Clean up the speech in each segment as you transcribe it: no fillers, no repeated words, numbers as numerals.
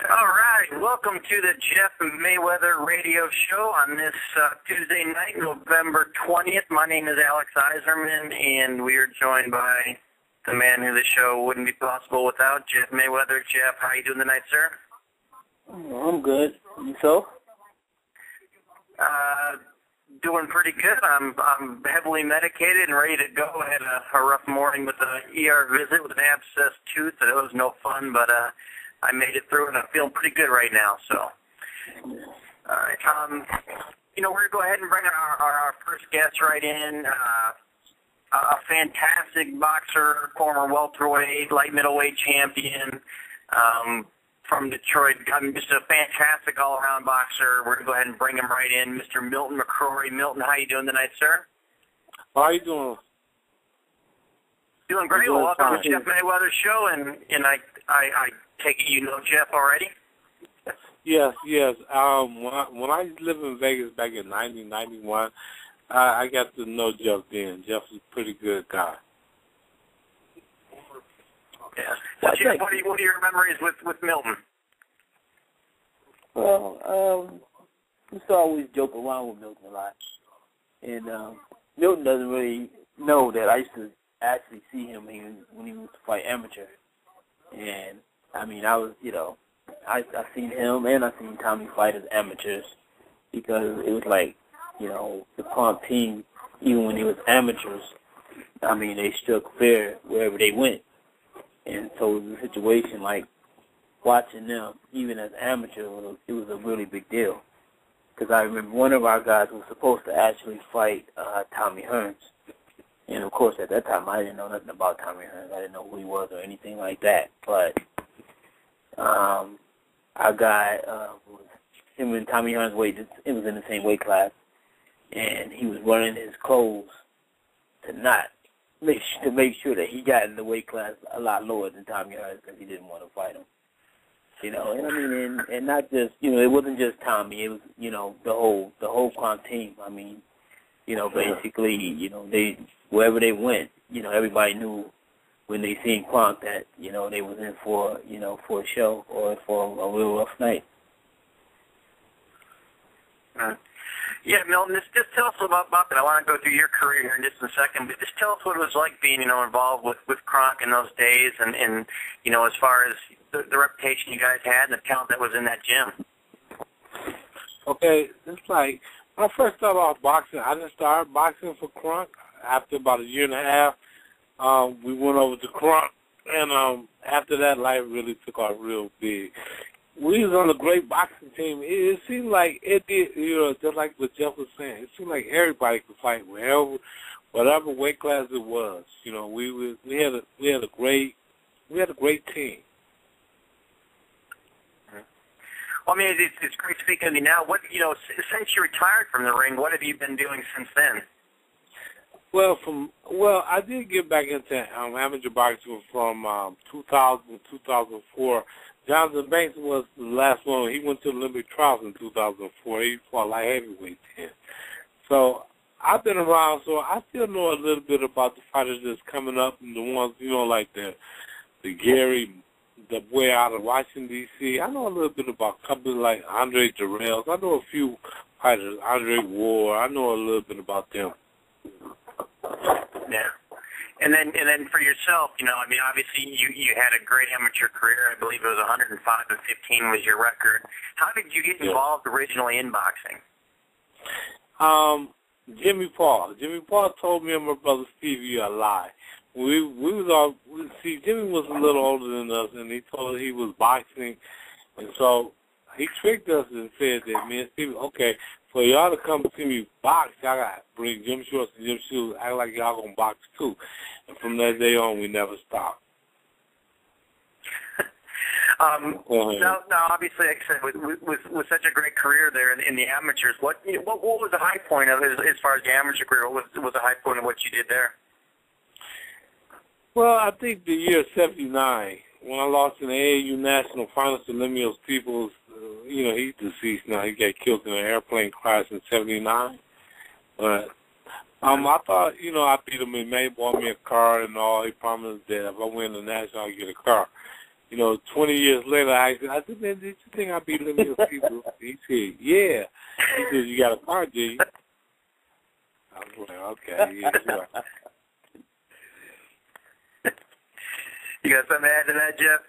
All right, welcome to the Jeff Mayweather Radio Show on this Tuesday night, November 20th. My name is Alex Iserman, and we are joined by the man who the show wouldn't be possible without, Jeff Mayweather. Jeff, how you doing tonight, sir? I'm good. Yourself? Doing pretty good. I'm heavily medicated and ready to go. I had a rough morning with an ER visit with an abscessed tooth. It was no fun, but I made it through, and I'm feeling pretty good right now. So, all right. We're going to go ahead and bring our first guest right in. A fantastic boxer, former welterweight, light middleweight champion from Detroit. Just a fantastic all-around boxer. We're going to go ahead and bring him right in, Mr. Milton McCrory. Milton, how you doing tonight, sir? How are you doing? Doing great. Well, welcome to Jeff Mayweather Show, and I take it you know Jeff already? Yes. When I lived in Vegas back in 1991, I got to know Jeff then. Jeff was a pretty good guy. Yeah. What are your memories with Milton? Well, we used to always joke around with Milton a lot. And Milton doesn't really know that I used to actually see him when he used to fight amateur. And, I mean, I was, I seen him and I seen Tommy fight as amateurs because it was like, the Punk team, even when they was amateurs, I mean, they struck fair wherever they went. And so it was a situation like watching them, even as amateurs, it was a really big deal. Because I remember one of our guys was supposed to actually fight Tommy Hearns. And, of course, at that time, I didn't know nothing about Tommy Hearns. I didn't know who he was or anything like that. But our guy, him and Tommy Hearns it was in the same weight class. And he was running his clothes to make sure that he got in the weight class a lot lower than Tommy Hearns because he didn't want to fight him. And I mean, and not just, it wasn't just Tommy. It was, the whole Kronk team. I mean, basically, they wherever they went, everybody knew when they seen Kronk that, they was in for, for a show or for a real rough night. Yeah, Milton, just tell us about that. I want to go through your career here in just a second, but just tell us what it was like being, involved with Kronk in those days and as far as the reputation you guys had and the talent that was in that gym. Okay, it's like, when I first started off boxing, I didn't start boxing for Kronk. After about a year and a half, we went over to Kronk, and after that, life really took off real big. We was on a great boxing team. It seemed like it did, just like what Jeff was saying. It seemed like everybody could fight whatever weight class it was. We had a great team. Well, I mean, it's great speaking to you now. What since you retired from the ring, what have you been doing since then? Well, I did get back into amateur boxing from 2000 to 2004. Jonathan Banks was the last one. He went to the Olympic trials in 2004. He fought light heavyweight then. So I've been around, so I still know a little bit about the fighters that's coming up and the ones, like the Gary, the boy out of Washington, D.C. I know a little bit about companies like Andre Durrell. I know a few fighters, Andre Ward. I know a little bit about them. Yeah. And then for yourself, I mean, obviously you had a great amateur career. I believe it was 105 to 15 was your record. How did you get involved originally in boxing? Jimmy Paul. Jimmy Paul told me and my brother Stevie a lie. Jimmy was a little older than us, and he told us he was boxing, and so he tricked us and said that me and Stevie, okay, for y'all to come see me box, y'all got to bring gym shorts and gym shoes, act like y'all going to box too. And from that day on, we never stopped. Now, obviously, like I said, with such a great career there in the amateurs, what was the high point of it as far as the amateur career? What was the high point of what you did there? Well, I think the year 79, when I lost in the AAU National Finals to Lemuel Steeples, he's deceased now. He got killed in an airplane crash in 79. But I thought, I beat him. He bought me a car and all. He promised that if I win the national, I'd get a car. 20 years later, I said, man, did you think I'd be living with people? He said, yeah. He said, you got a car, do you? I was like, okay, yeah, sure. You got something to add to that, Jeff?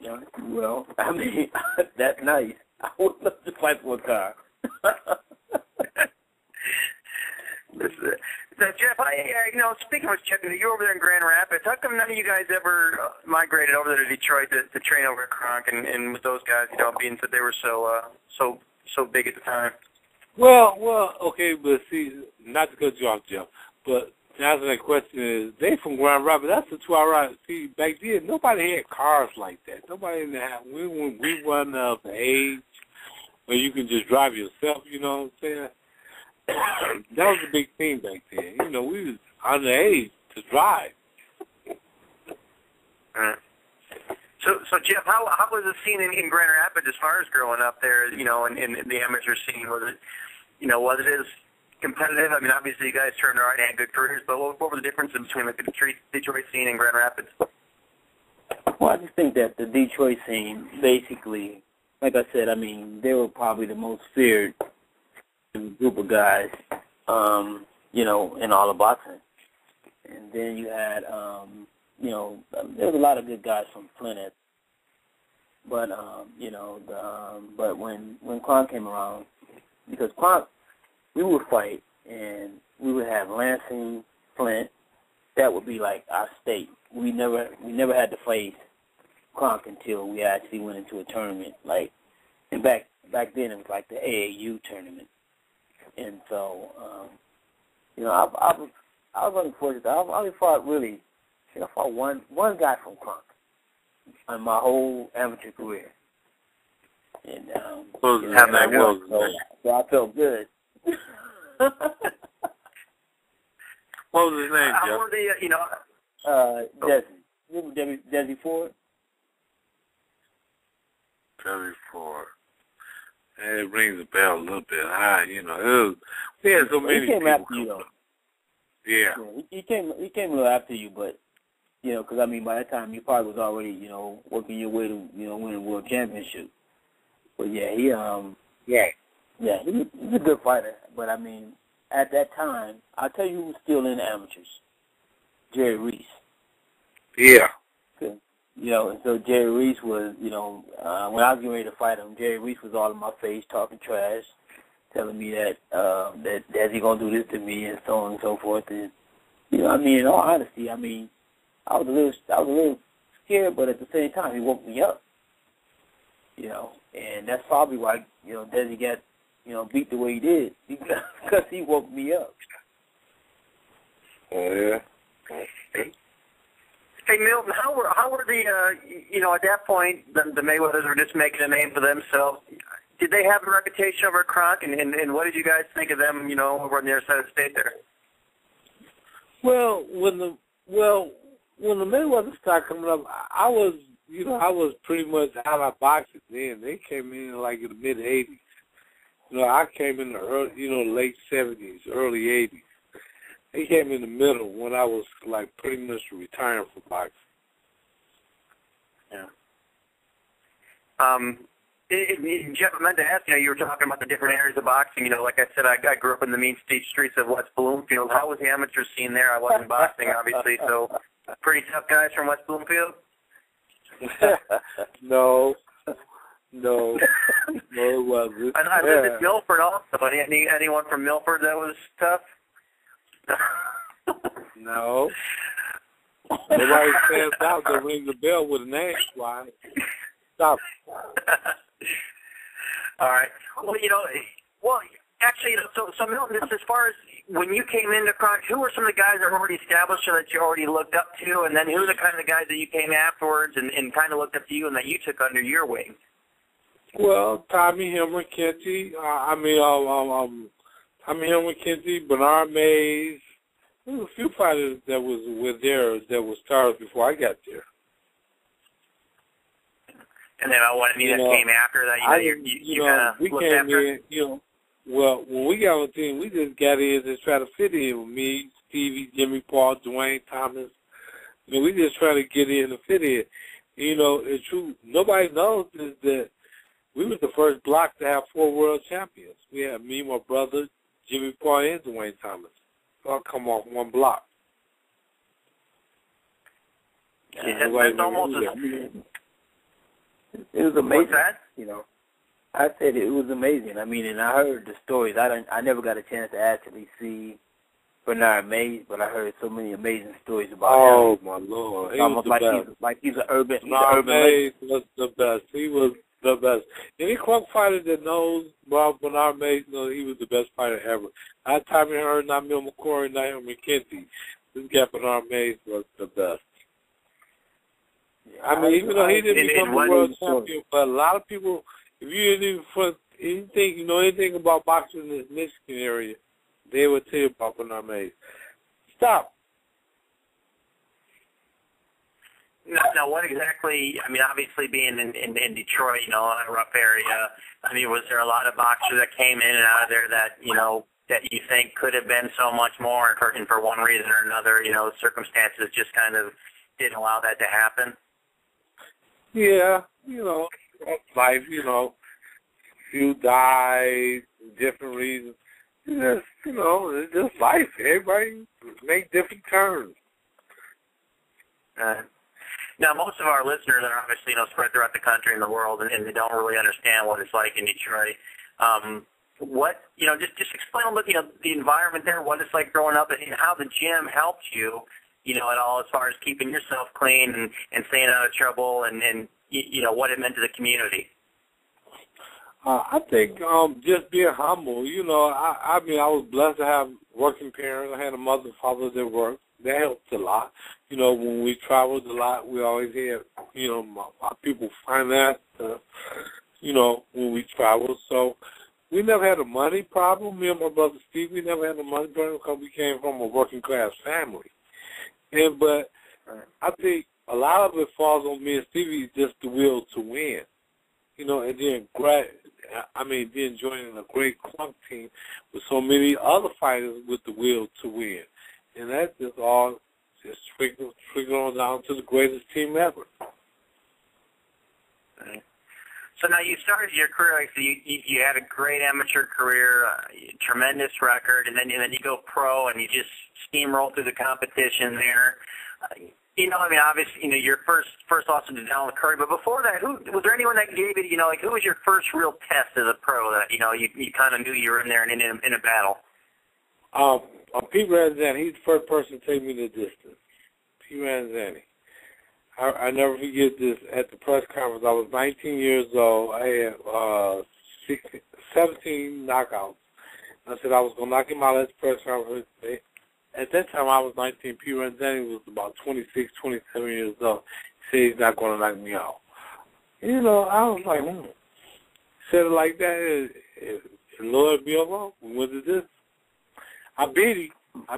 Yeah, well, I mean, that's nice. I would love to fight for a car. So, Jeff, speaking of Jeff, you're over there in Grand Rapids. How come none of you guys ever migrated over there to Detroit to train over at Kronk and with those guys, being that they were so big at the time? Well, okay, but see, not to cut you off, Jeff, but to answer that question is, they from Grand Rapids. That's a 2-hour ride. See, back then, nobody had cars like that. Nobody in the house. We wasn't of the age where you can just drive yourself, you know what I'm saying? That was a big thing back then. We was underage to drive. So Jeff, how was the scene in Grand Rapids as far as growing up there, in the amateur scene? Was it as competitive? I mean, obviously you guys turned around and had good careers, but what were the differences between the Detroit scene and Grand Rapids? Well, I just think that the Detroit scene, basically, like I said, I mean, they were probably the most feared group of guys, in all of boxing. And then you had, there was a lot of good guys from Flint, but but when Kronk came around, because Kronk, we would fight and we would have Lansing, Flint. That would be like our state. We never had to face Kronk until we actually went into a tournament. And back then it was like the AAU tournament. And so, I was really fortunate. I only fought I fought one guy from Kronk on my whole amateur career. And so I felt good. What was his name, Jeff? How were they, Desi. Remember Desi Ford? Desi Ford. It rings a bell a little bit high, we had so many people. He came after you, though. Yeah. He came a little after you, but, because, I mean, by that time you probably was already, working your way to, win a world championship. But, yeah, he's a good fighter. But, I mean, at that time, I'll tell you who was still in the amateurs. Jerry Reese. Yeah. Okay. And so Jerry Reese was, when I was getting ready to fight him, Jerry Reese was all in my face, talking trash, telling me that he gonna do this to me and so on and so forth. And I mean, in all honesty, I mean, I was a little scared, but at the same time, he woke me up. And that's probably why Desi got beat the way he did, because he woke me up. Oh yeah. Hey, Milton, how were the, at that point, the Mayweathers were just making a name for themselves. Did they have a reputation over at Kronk, and what did you guys think of them, over on the other side of the state there? Well, when the Mayweathers started coming up, I was pretty much out of boxing then. They came in like in the mid-'80s. I came in the early, late 70s, early 80s. He came in the middle when I was like pretty much retiring from boxing. Yeah. Jeff, I meant to ask you were talking about the different areas of boxing. Like I said, I grew up in the mean streets of West Bloomfield. How was the amateur scene there? I wasn't boxing, obviously, so pretty tough guys from West Bloomfield? No, it wasn't. I lived in Milford also. Anyone from Milford that was tough? No. Nobody stands out to ring the bell with an axe. Why? Stop. All right. Well, actually, so Milton, as far as when you came into Kronk, who were some of the guys that were already established or that you already looked up to, and then who were the kind of guys that you came afterwards and kind of looked up to you and that you took under your wing? Well, Tommy Hilmer, Kenty, Tommy Hilmer, Kenty, Bernard Mays. There was a few fighters that were there that was stars before I got there. And then one of you that came after that, you kind of looked after? Well, when we got on the team, we just got in to try to fit in with me, Stevie, Jimmy Paul, Dwayne Thomas. We just try to get in and fit in. You know, it's true. Nobody knows is that we was the first block to have 4 world champions. We had me, my brother, Jimmy Paul, and Dwayne Thomas. All come off one block. Yeah, that's almost it was amazing. What's that? You know, I said it was amazing. I mean, and I heard the stories. I never got a chance to actually see Bernard Mays, but I heard so many amazing stories about him. Oh my Lord, he almost was the like best. he's an urban. Bernard Mays was the best. He was the best. Any crunk fighter that knows Bernard Mays knows he was the best fighter ever. Not Tommy Hearns, not Milton McCrory, not him McKenzie. This guy Bernard Mays was the best. I mean, even though he didn't become the world champion, but a lot of people, if you didn't even know anything about boxing in this Michigan area, they would tell you about Bernard Mays. Stop. Now, what exactly, I mean, obviously being in Detroit, you know, a rough area, I mean, was there a lot of boxers that came in and out of there that, you know, that you think could have been so much more, and for one reason or another, you know, circumstances just kind of didn't allow that to happen? Yeah, you know, life, you know, few died, different reasons. It's just, you know, it's just life. Everybody make different turns. Now, most of our listeners are obviously, you know, spread throughout the country and the world, and they don't really understand what it's like in Detroit. What, you know, just explain a little, you know, the environment there, what it's like growing up, and how the gym helped you, you know, at all as far as keeping yourself clean and staying out of trouble, and you know, what it meant to the community. I think just being humble. You know, I mean, I was blessed to have working parents. I had a mother and father that worked. That helped a lot. You know, when we traveled a lot, we always had, you know, my people finance, you know, when we traveled. So we never had a money problem. Me and my brother Steve, we never had a money problem because we came from a working class family. But I think a lot of it falls on me and Stevie, just the will to win. You know, and then then joining a great club team with so many other fighters with the will to win. And that just all just trickle on down to the greatest team ever. So now you started your career, like so you had a great amateur career, tremendous record, and then you go pro and you just steamroll through the competition there. You know, I mean, obviously, you know, your first loss to Emanuel Steward, but before that, was there anyone that gave it, you know, like who was your first real test as a pro that, you know, you kind of knew you were in there and in a battle? Pete Ranzani, he's the first person to take me the distance. Pete Ranzani. I never forget this. At the press conference, I was 19 years old. I had 17 knockouts. I said I was going to knock him out at the press conference. At that time, I was 19. Pete Ranzani was about 26, 27 years old. He said he's not going to knock me out. You know, I was like, said it like that. It lured me along. We went to this. I beat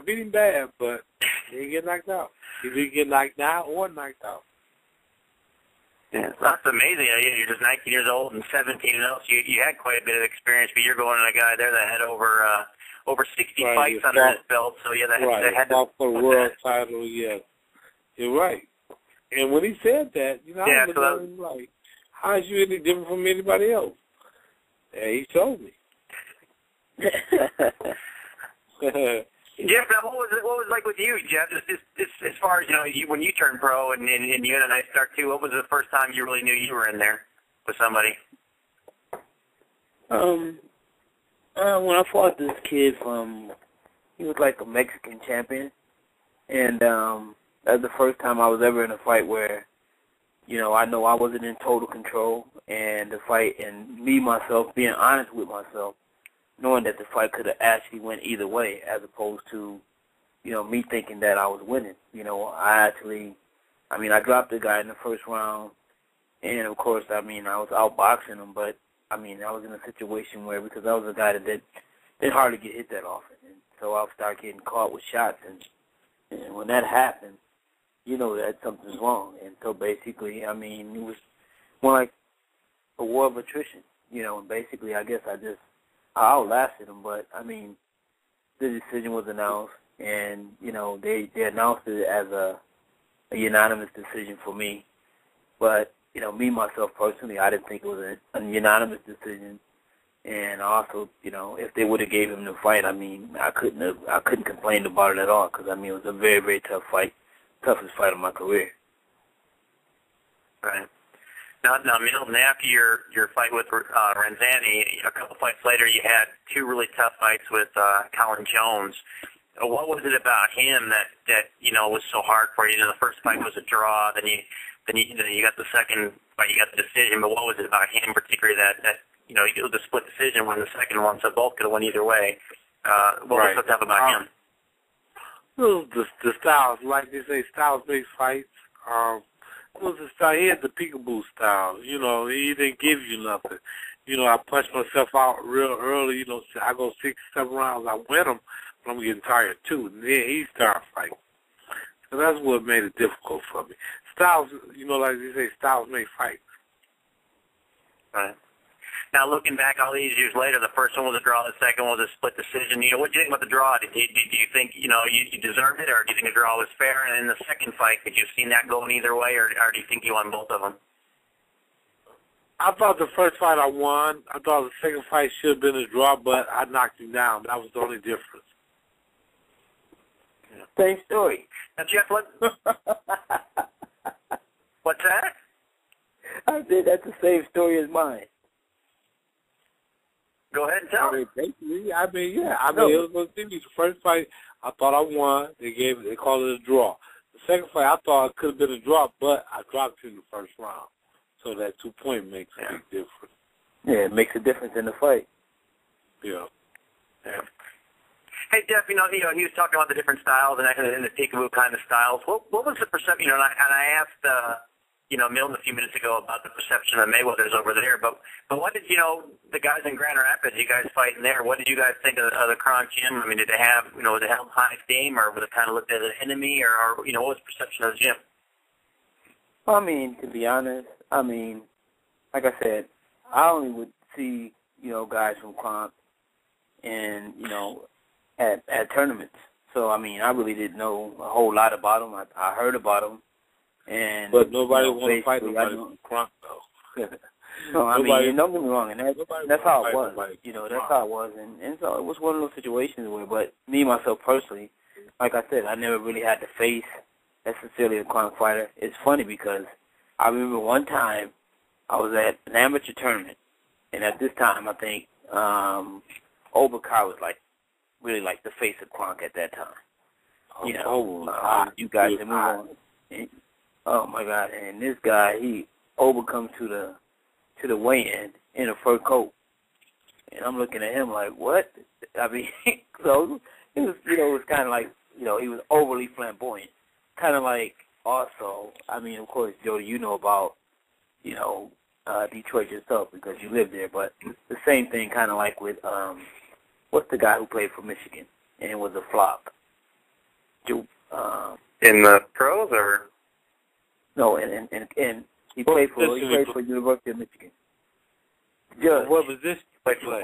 him bad, but he didn't get knocked out. He didn't get knocked out or knocked out. Yeah, that's amazing. You're just 19 years old and 17 and else. You had quite a bit of experience, but you're going to a guy there that had over 60 fights under his belt. So yeah, that had to for the world title. Yes, you're right. And when he said that, you know, I was looking at him like, how is you any different from anybody else? And he told me. Jeff, what was it like with you, Jeff? As far as, you know, when you turned pro and you had a nice start too, what was the first time you really knew you were in there with somebody? When I fought this kid he was like a Mexican champion, and that was the first time I was ever in a fight where, you know I wasn't in total control, and the fight, and me, myself, being honest with myself, knowing that the fight could have actually went either way, as opposed to, you know, me thinking that I was winning. You know, I dropped the guy in the first round, and of course, I was outboxing him, but, I was in a situation where, because I was a guy that didn't hardly get hit that often, and so I started getting caught with shots, and when that happened, you know that something's wrong, and so basically, it was more like a war of attrition, you know, and basically, I guess I outlasted him, but, the decision was announced, and, you know, they announced it as a unanimous decision for me, But, me, myself, personally, I didn't think it was a unanimous decision. And also, if they would have gave him the fight, I couldn't complain about it at all because, it was a very, very tough fight, toughest fight of my career. Right. Now, Milton, after your fight with Renzani, a couple fights later, you had two really tough fights with Colin Jones. What was it about him that was so hard for you? The first fight was a draw, then you got the second fight, you got the decision. But what was it about him, particularly that it was a split decision when the second one, so both could have went either way? What was so tough about him? Well, the styles, like they say, styles makes fights. It was the style. He had the peekaboo style. He didn't give you nothing. I punched myself out real early. I go 6, 7 rounds. I win them, but I'm getting tired too. And then he started fighting. So that's what made it difficult for me. Styles, like they say, styles make fights. Right. Now, looking back all these years later, the first one was a draw, the second one was a split decision. What did you think about the draw? Did you think, you deserved it, or do you think the draw was fair? And in the second fight, could you have seen that going either way, or do you think you won both of them? I thought the first fight I won. I thought the second fight should have been a draw, but I knocked him down. That was the only difference. Same story. Now, Jeff, what's that? I said that's the same story as mine. Go ahead and tell me. Basically, it was the first fight I thought I won. They called it a draw. The second fight I thought it could have been a draw, but I dropped in the first round. So that 2-point makes a big difference. Yeah, it makes a difference in the fight. Yeah. Hey, Jeff, he was talking about the different styles and the peekaboo kind of styles. What was the perception? And I asked Milton a few minutes ago about the perception of Mayweather's over there. But what did the guys in Grand Rapids, you guys fighting there? What did you guys think of the Kronk gym? Did they have was it held high esteem, or was it kind of looked at as an enemy, or what was the perception of the gym? To be honest, like I said, I only would see guys from Kronk and at tournaments. So I really didn't know a whole lot about them. I heard about them. But nobody want to fight nobody from Kronk, though. No, don't get me wrong, and that's how it was. That's how it was, and so it was one of those situations where, but me, myself, personally, like I said, I never really had to face necessarily a Kronk fighter. It's funny because I remember one time I was at an amateur tournament, and at this time, I think Obakar was really the face of Kronk at that time. You guys have moved on. Oh my God! And this guy, he overcome to the weigh-in in a fur coat, and I'm looking at him like, what? So it was, it was kind of like, he was overly flamboyant, kind of like also. Of course, Joe, about, Detroit yourself because you live there, but the same thing, kind of like with what's the guy who played for Michigan and it was a flop? In the pros or? No, and he played for University of Michigan. Judge. What was this play?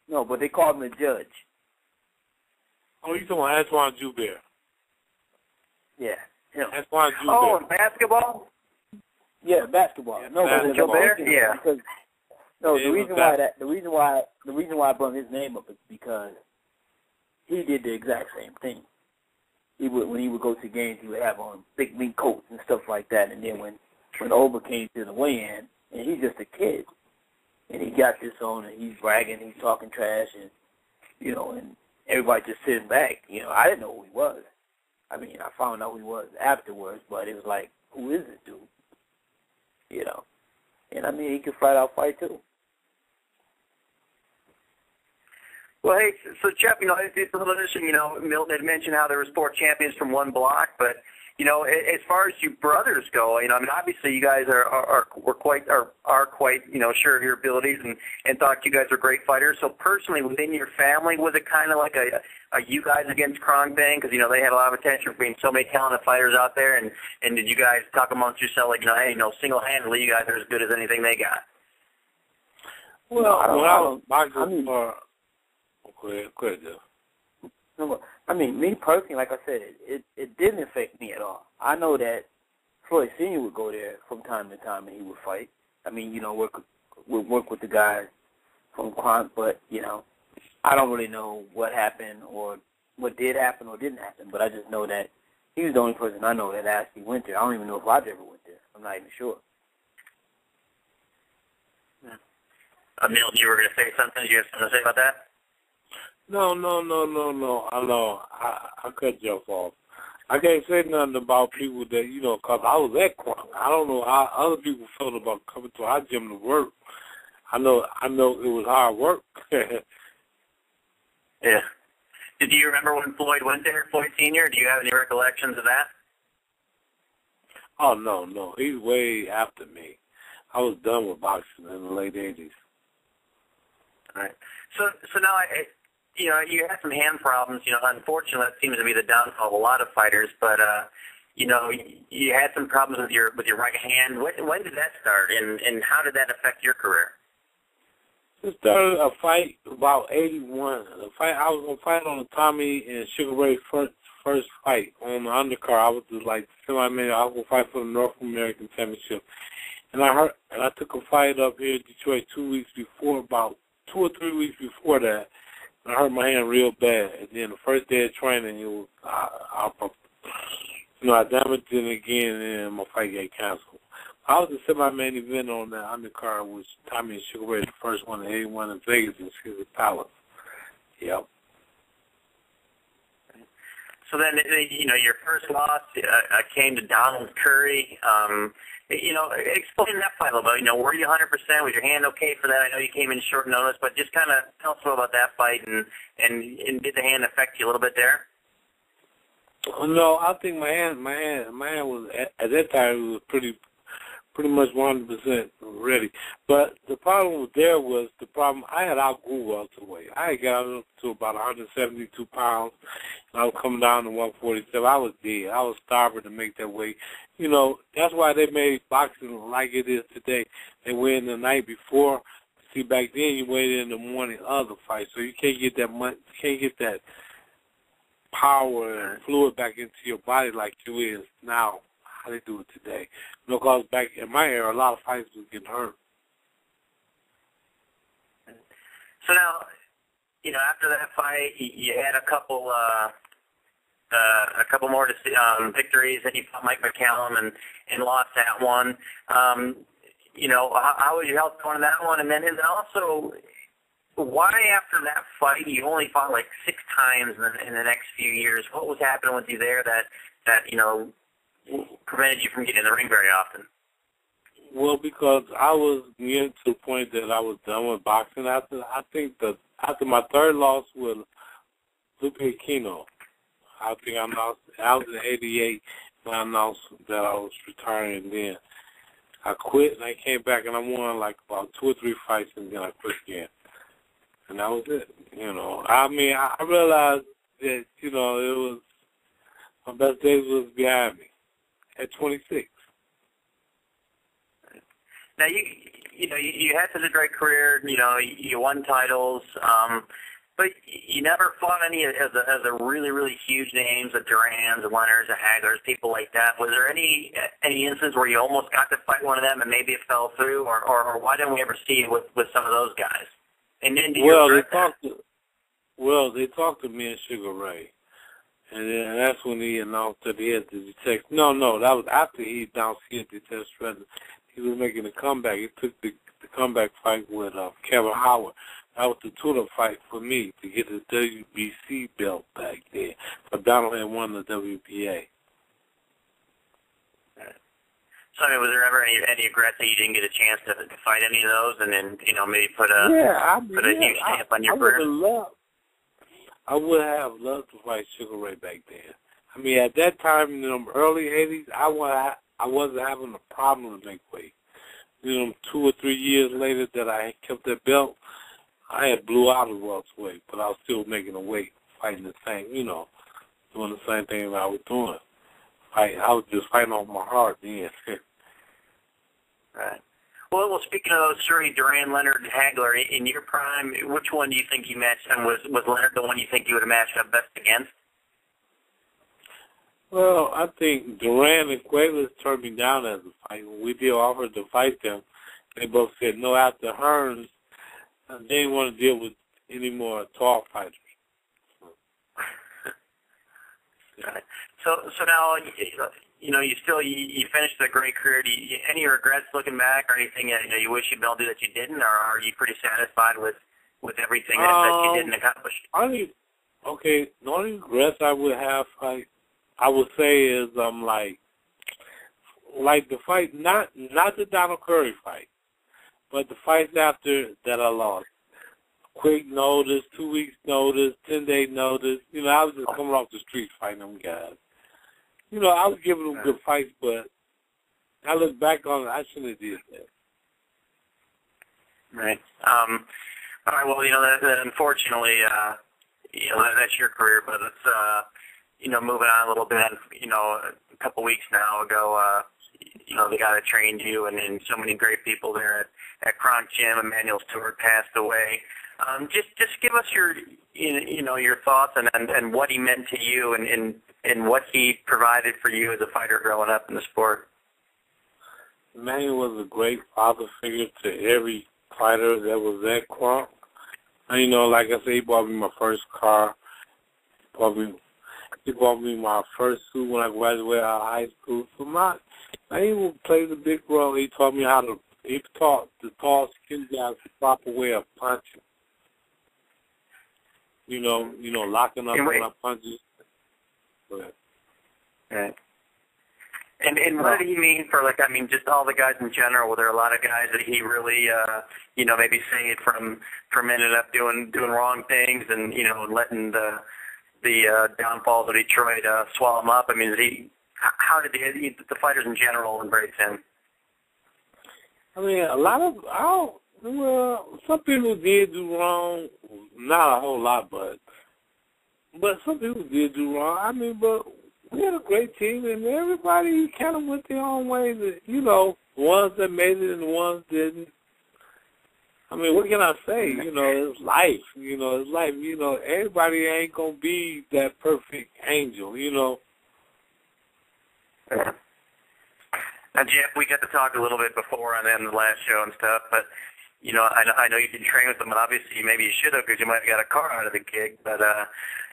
No, but they called him the judge. Oh, you talking about Antoine Joubert? Yeah, him. Antoine Joubert. Oh, in basketball? Yeah, basketball. No, but Joubert? Yeah. The reason why I brought his name up is because he did the exact same thing. When he would go to games, he would have on big mink coats and stuff like that. And then when Oba came to the weigh-in, and he's just a kid, and he got this on, and he's bragging, he's talking trash, and and everybody just sitting back. I didn't know who he was. I found out who he was afterwards, but it was like, who is this dude? And he could flat out fight too. Well, hey, so Jeff, it's a little interesting. Milton had mentioned how there was 4 champions from one block, but as far as you brothers go, obviously you guys are quite sure of your abilities and thought you guys were great fighters. So personally, within your family, was it kind of like a you guys against Kronk thing? Because they had a lot of attention for being so many talented fighters out there, and did you guys talk amongst yourselves like, hey, single-handedly, you guys are as good as anything they got? Well, Go ahead, Jeff. No, me personally, like I said, it didn't affect me at all. I know that Floyd Sr. would go there from time to time and he would fight. I mean, work with the guys from Kronk, but, I don't really know what happened or what did happen or didn't happen, but I just know that he was the only person I know that actually went there. I don't even know if Roger ever went there. I'm not even sure. Milton, you were going to say something? Did you have something to say about that? No. I know. I cut you off. I can't say nothing about people that, because I was at Kronk. I don't know how other people felt about coming to our gym to work. I know it was hard work. Yeah. Do you remember when Floyd went there, Floyd Sr.? Do you have any recollections of that? Oh, no. He's way after me. I was done with boxing in the late 80s. All right. So now, you had some hand problems. Unfortunately, that seems to be the downfall of a lot of fighters. But, you had some problems with your right hand. When did that start, and how did that affect your career? It started a fight about 81. I was going to fight on the Tommy and Sugar Ray first fight on the undercard. I was just like semi-main. I was going to fight for the North American Championship. And I took a fight up here in Detroit 2 weeks before, about 2 or 3 weeks before that. And I hurt my hand real bad. And then the first day of training, it was, I damaged it again, and my fight got canceled. I was the semi-main event on that undercard, which Tommy and Sugar Ray, the first one in 81 in Vegas in Caesars Palace. Yep. So then, your first loss came to Donald Curry. Explain that fight a little bit. Were you 100%? Was your hand okay for that? I know you came in short notice, but just kind of tell us a little about that fight, and did the hand affect you a little bit there? No, I think my hand was at that time it was pretty much 100% ready. But the problem there was I had outgrew welterweight. I had got up to about 172 pounds, and I was coming down to 147. I was dead. I was starving to make that weight. That's why they made boxing like it is today. They weigh in the night before. See, back then you weighed in the morning of the fight, so you can't get that power and fluid back into your body like you is now. How they do it today. Because back in my era, a lot of fights was getting hurt. So now, after that fight, you had a couple more victories, and you fought Mike McCallum and lost that one. How was your health going in that one? And then also, why after that fight you only fought like 6 times in the next few years? What was happening with you there that prevented you from getting in the ring very often? Well, because I was getting to the point that I was done with boxing. After my third loss with Lupe Aquino, I think I was in '88 when I announced that I was retiring. Then I quit and I came back and I won like about 2 or 3 fights, and then I quit again. And that was it. I realized that it was my best days was behind me. At 26. Now you had such a great career. You won titles, but you never fought any as a really, really huge names, the Durans, the Leonards, the Haglers, people like that. Was there any instance where you almost got to fight one of them and maybe it fell through, or why didn't we ever see you with some of those guys? And then they talked to me and Sugar Ray. And then that's when he announced that he had to detect. No, that was after he announced he had to detect Shredder. He was making a comeback. He took the comeback fight with Kevin Howard. That was the tune-up fight for me to get the WBC belt back there. But Donald had won the WBA. So, was there ever any regret that you didn't get a chance to fight any of those, and then maybe put a huge stamp on your career? I would have loved to fight Sugar Ray back then. At that time in the early 80s, I wasn't having a problem to make weight. 2 or 3 years later that I kept that belt, I had blew out of welterweight, but I was still making a weight, fighting the same, doing the same thing that I was doing. I was just fighting off my heart then. Right. Well, speaking of those 3, Duran, Leonard, and Hagler, in your prime, which one do you think you matched them? Was Leonard the one you think you would have matched up best against? Well, I think Duran and Cuevas turned me down as a fight. When we did offer to fight them, they both said no after Hearns. They didn't want to deal with any more tall fighters. Right. So now, you finished a great career. Do you, any regrets looking back, or anything you wish you'd been able to do that you didn't, or are you pretty satisfied with everything that you didn't accomplish? The only regrets I would have, I would say, is like the fight, not the Donald Curry fight, but the fights after that I lost. Quick notice, 2 weeks notice, 10-day notice. I was just coming off the street fighting them guys. I was giving them good fights, but I look back on it, I shouldn't have did that. Right. All right. Well, that unfortunately, that's your career, but it's, moving on a little bit. A couple weeks now ago, the guy that trained you and so many great people there at Kronk Gym, Emanuel Steward, passed away. Just give us your thoughts and what he meant to you and what he provided for you as a fighter growing up in the sport. Emanuel was a great father figure to every fighter that was at Kronk. Like I said, he bought me my first car. He bought me my first suit when I graduated out of high school. So Emanuel played a big role. He taught me he taught the tall, skinny guys the proper way of punching. Locking up on our punches. Right. And what did he mean for, just all the guys in general? Were there a lot of guys that he really, maybe saved from ended up doing wrong things and, letting the downfalls of Detroit swallow him up? How did the fighters in general embrace him? A lot of, some people did do wrong, not a whole lot, but some people did do wrong. But we had a great team, and everybody kind of went their own way. The ones that made it and the ones didn't. What can I say? It's life. It's life. Everybody ain't gonna be that perfect angel. Yeah. Now, Jeff, we got to talk a little bit before on the last show and stuff, but I know you didn't train with them, and obviously maybe you should have because you might have got a car out of the gig. But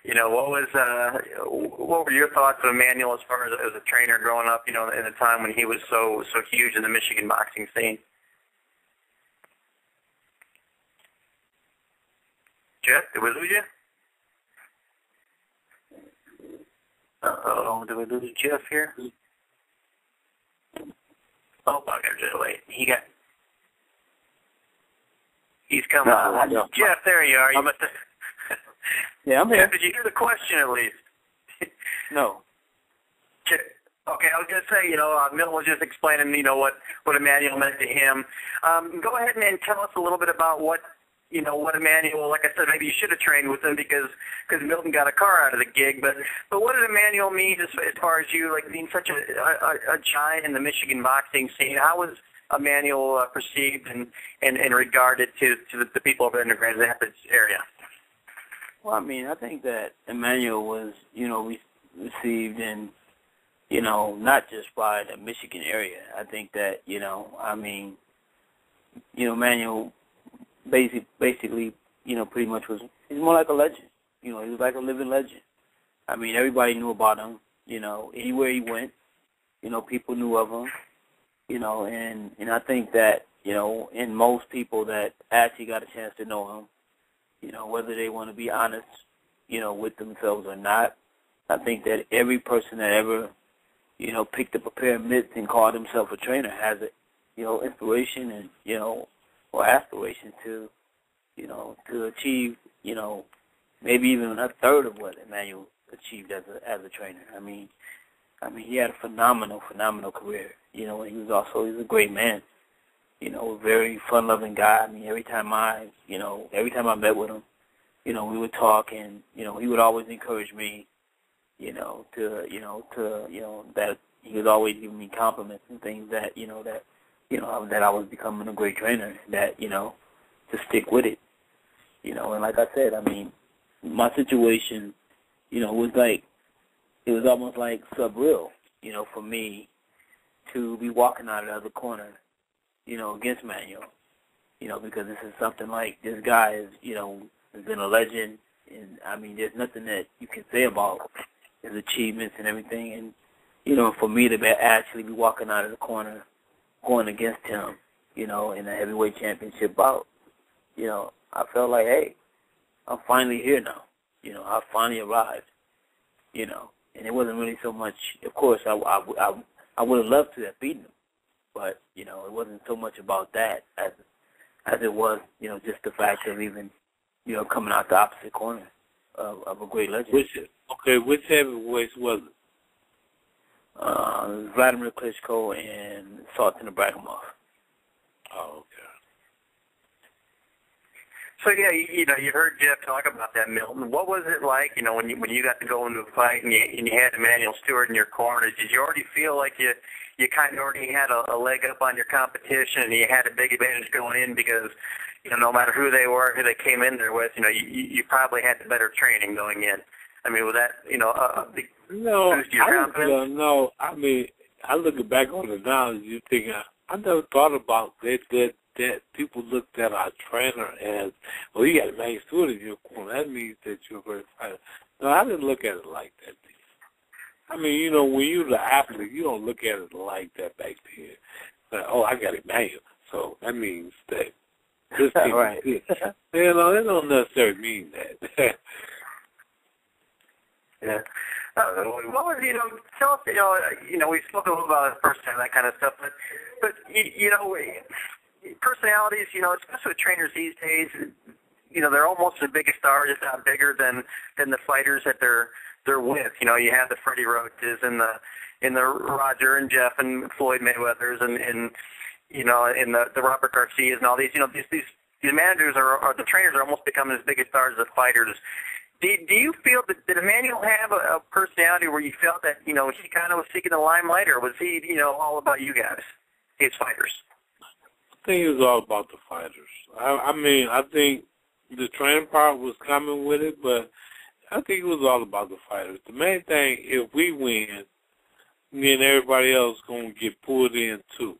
what were your thoughts of Emanuel as far as a trainer growing up? In the time when he was so huge in the Michigan boxing scene. Jeff, did we lose you? Uh-oh, did we lose Jeff here? Oh, I gotta just wait. He's coming. Jeff, there you are. You must have. Yeah, I'm here. Jeff, did you hear the question at least? No. Okay, I was gonna say, Milton was just explaining, what Emanuel meant to him. Go ahead and tell us a little bit about what Emanuel, like I said, maybe you should have trained with him because Milton got a car out of the gig. But what did Emanuel mean as far as you, being such a giant in the Michigan boxing scene? How was Emanuel perceived and regarded to the people over in the Grand Rapids area? Well, I think that Emanuel was, received in, not just by the Michigan area. I think that, Emanuel basically, pretty much he's more like a legend. He was like a living legend. Everybody knew about him. Anywhere he went, people knew of him. And I think that, in most people that actually got a chance to know him, whether they want to be honest, with themselves or not, I think that every person that ever, picked up a pair of mitts and called himself a trainer has a, inspiration and, or aspiration to, to achieve, maybe even a third of what Emanuel achieved as a trainer. He had a phenomenal career, and he's a great man, a very fun-loving guy. Every time I met with him, we would talk, and, he would always encourage me, that he was always giving me compliments and things that, that I was becoming a great trainer, that, to stick with it, and like I said, my situation, was like, it was almost like surreal, you know, for me to be walking out of the other corner, you know, against Manuel, you know, because this is something like this guy is, you know, has been a legend, and I mean, there's nothing that you can say about his achievements and everything, and you know, for me to actually be walking out of the corner, going against him, you know, in a heavyweight championship bout, you know, I felt like, hey, I'm finally here now. You know, I finally arrived, you know, and it wasn't really so much, of course, I would have loved to have beaten him, but, you know, it wasn't so much about that as it was, you know, just the fact of even, you know, coming out the opposite corner of a great legend. Which heavyweights was it? Vladimir Klitschko and Sultan Ibrahimov. Oh, okay. So yeah, you know, you heard Jeff talk about that, Milton. What was it like, you know, when you got to go into a fight and you had Emanuel Steward in your corner? Did you already feel like you kind of already had a leg up on your competition and you had a big advantage going in because, you know, no matter who they were, who they came in there with, you know, you probably had the better training going in. I mean, was that, you know, a big boost to your confidence? No, I mean, I look back on it now and you think, I never thought about that people looked at our trainer as, well, you got Emanuel Steward in your corner. That means that you're a great fighter. No, I didn't look at it like that. I mean, you know, when you're the athlete, you don't look at it like that back then. Like, oh, I got Emanuel, so that means that this team right. is good. You know, it don't necessarily mean that. Yeah. What was, you know, tell us, you know, we spoke a little about it first time, that kind of stuff, but you know, personalities, you know, especially with trainers these days, you know, they're almost the biggest stars, if not bigger than the fighters that they're with. You know, you have the Freddie Roaches and the Roger and Jeff and Floyd Mayweathers and you know, and the Robert Garcias and all these, you know, these managers or the trainers are almost becoming as big as stars as fighters. Do you feel that did Emanuel have a personality where you felt that, you know, he kind of was seeking the limelight, or was he, you know, all about you guys, his fighters? I think it was all about the fighters. I mean, I think the training part was coming with it, but I think it was all about the fighters. The main thing, if we win, then everybody else going to get pulled in too.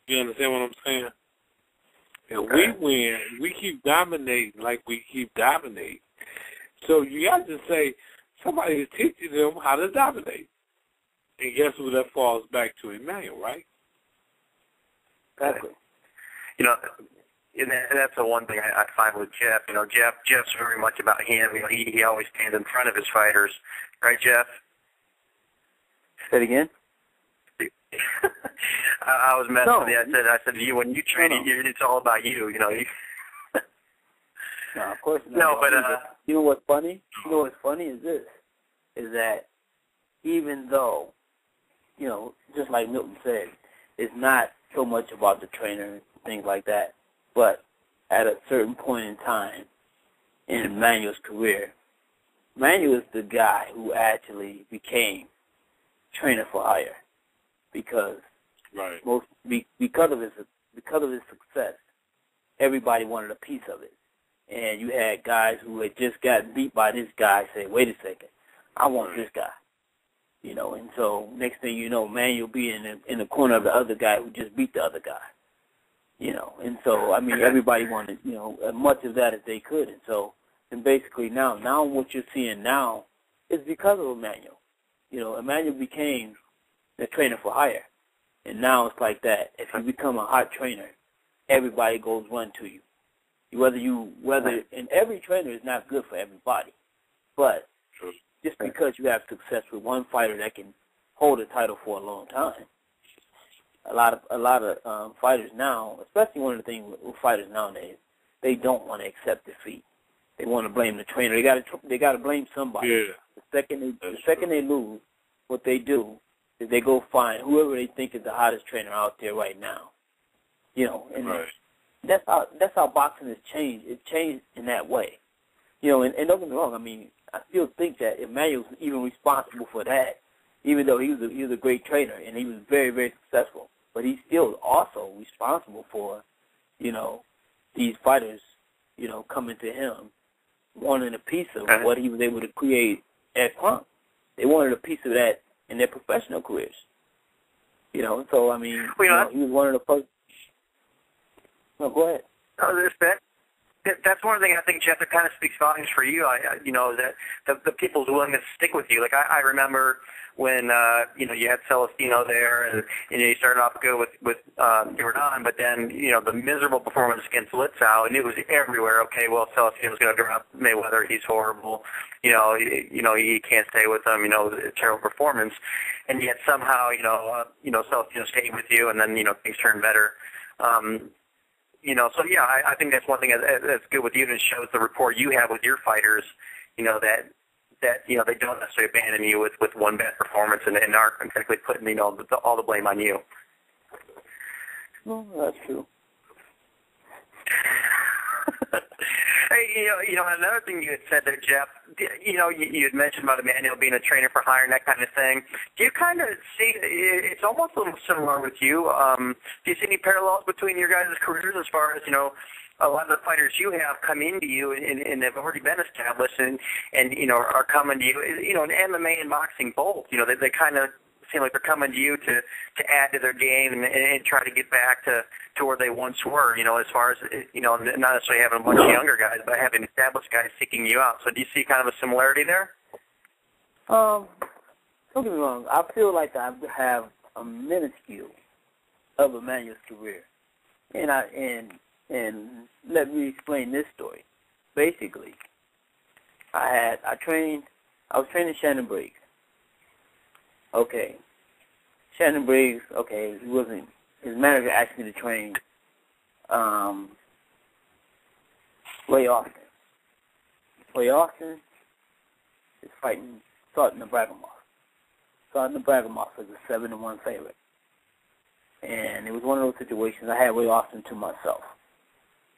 You understand what I'm saying? If we win, we keep dominating like we keep dominating. So you have to say somebody is teaching them how to dominate. And guess what that falls back to? Emanuel, right? Exactly. You know, and that's the one thing I find with Jeff. You know, Jeff's very much about him. You know, he always stands in front of his fighters. Right, Jeff? Say it again? I was messing with you. I said, you when you train, it's all about you. You know. No, of course not. No, but you know what's funny? You know what's funny is this, is that even though, you know, just like Milton said, it's not so much about the trainer and things like that, but at a certain point in time in Emanuel's career, Emanuel is the guy who actually became trainer for hire because because of his success, everybody wanted a piece of it. And you had guys who had just gotten beat by this guy say, wait a second, I want this guy. You know, and so next thing you know, Emanuel be in the corner of the other guy who just beat the other guy. You know, and so, I mean, everybody wanted, you know, as much of that as they could. And so, and basically now what you're seeing now is because of Emanuel. You know, Emanuel became the trainer for hire. And now it's like that. If you become a hot trainer, everybody goes run to you. And every trainer is not good for everybody, but just because you have success with one fighter that can hold a title for a long time, a lot of fighters now, especially one of the things with fighters nowadays, they don't want to accept defeat. They want to blame the trainer. They got to blame somebody. Yeah. The second they lose, what they do is they go find whoever they think is the hottest trainer out there right now. You know, and that's how boxing has changed. It changed in that way. You know, and don't get me wrong. I mean, I still think that Emanuel's even responsible for that, even though he was a great trainer and he was very, very successful. But he's still also responsible for, you know, these fighters, you know, coming to him, wanting a piece of what he was able to create at Punk. they wanted a piece of that in their professional careers. You know, so, I mean, he was one of the first. No, go ahead. That's one thing I think, Jeff, that kind of speaks volumes for you. That the people's willingness to stick with you. Like I remember when you had Celestino there, and you started off good with Jordan, but then the miserable performance against Litzau, and it was everywhere. Okay, well, Celestino's going to drop Mayweather. He's horrible. You can't stay with him. Terrible performance, and yet somehow Celestino stayed with you, and then things turned better. So yeah, I think that's one thing that's good with you, and it shows the rapport you have with your fighters. That they don't necessarily abandon you with one bad performance and aren't exactly putting all the blame on you. Well, that's true. Hey, another thing you had said there, Jeff, you had mentioned about Emanuel being a trainer for hire and that kind of thing. Do you kind of see, it's almost a little similar with you. Do you see any parallels between your guys' careers as far as, a lot of the fighters you have come into you and have already been established and are coming to you, in MMA and boxing both, they kind of seem like they're coming to you to add to their game and try to get back to where they once were, as far as, not necessarily having a bunch of younger guys, but having established guys seeking you out. So do you see kind of a similarity there? Don't get me wrong. I feel like I have a minuscule of Emanuel's career. And let me explain this story. Basically, I was training Shannon Briggs. Okay. Shannon Briggs, his manager asked me to train Ray Austin. Ray Austin is fighting Sarton Abragamov. Sarton Abragamov is a 7-1 favorite. And it was one of those situations I had Ray Austin to myself.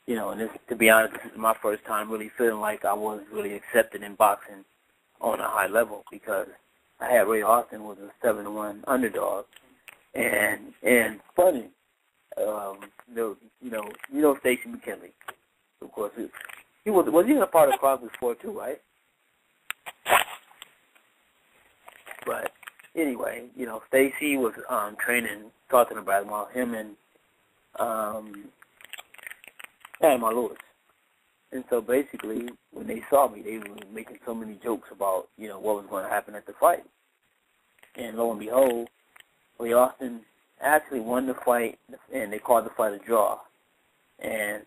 And this, to be honest, this is my first time really feeling like I was really accepted in boxing on a high level because I had Ray Austin was a 7-1 underdog, and funny, Stacey McKinley, of course, he was a part of Crosby's sport too, right? But anyway, Stacey was training Sarton Abragamov, him and Emanuel Lewis. And so basically, when they saw me, they were making so many jokes about, what was going to happen at the fight. And lo and behold, Ray Austin actually won the fight, and they called the fight a draw. And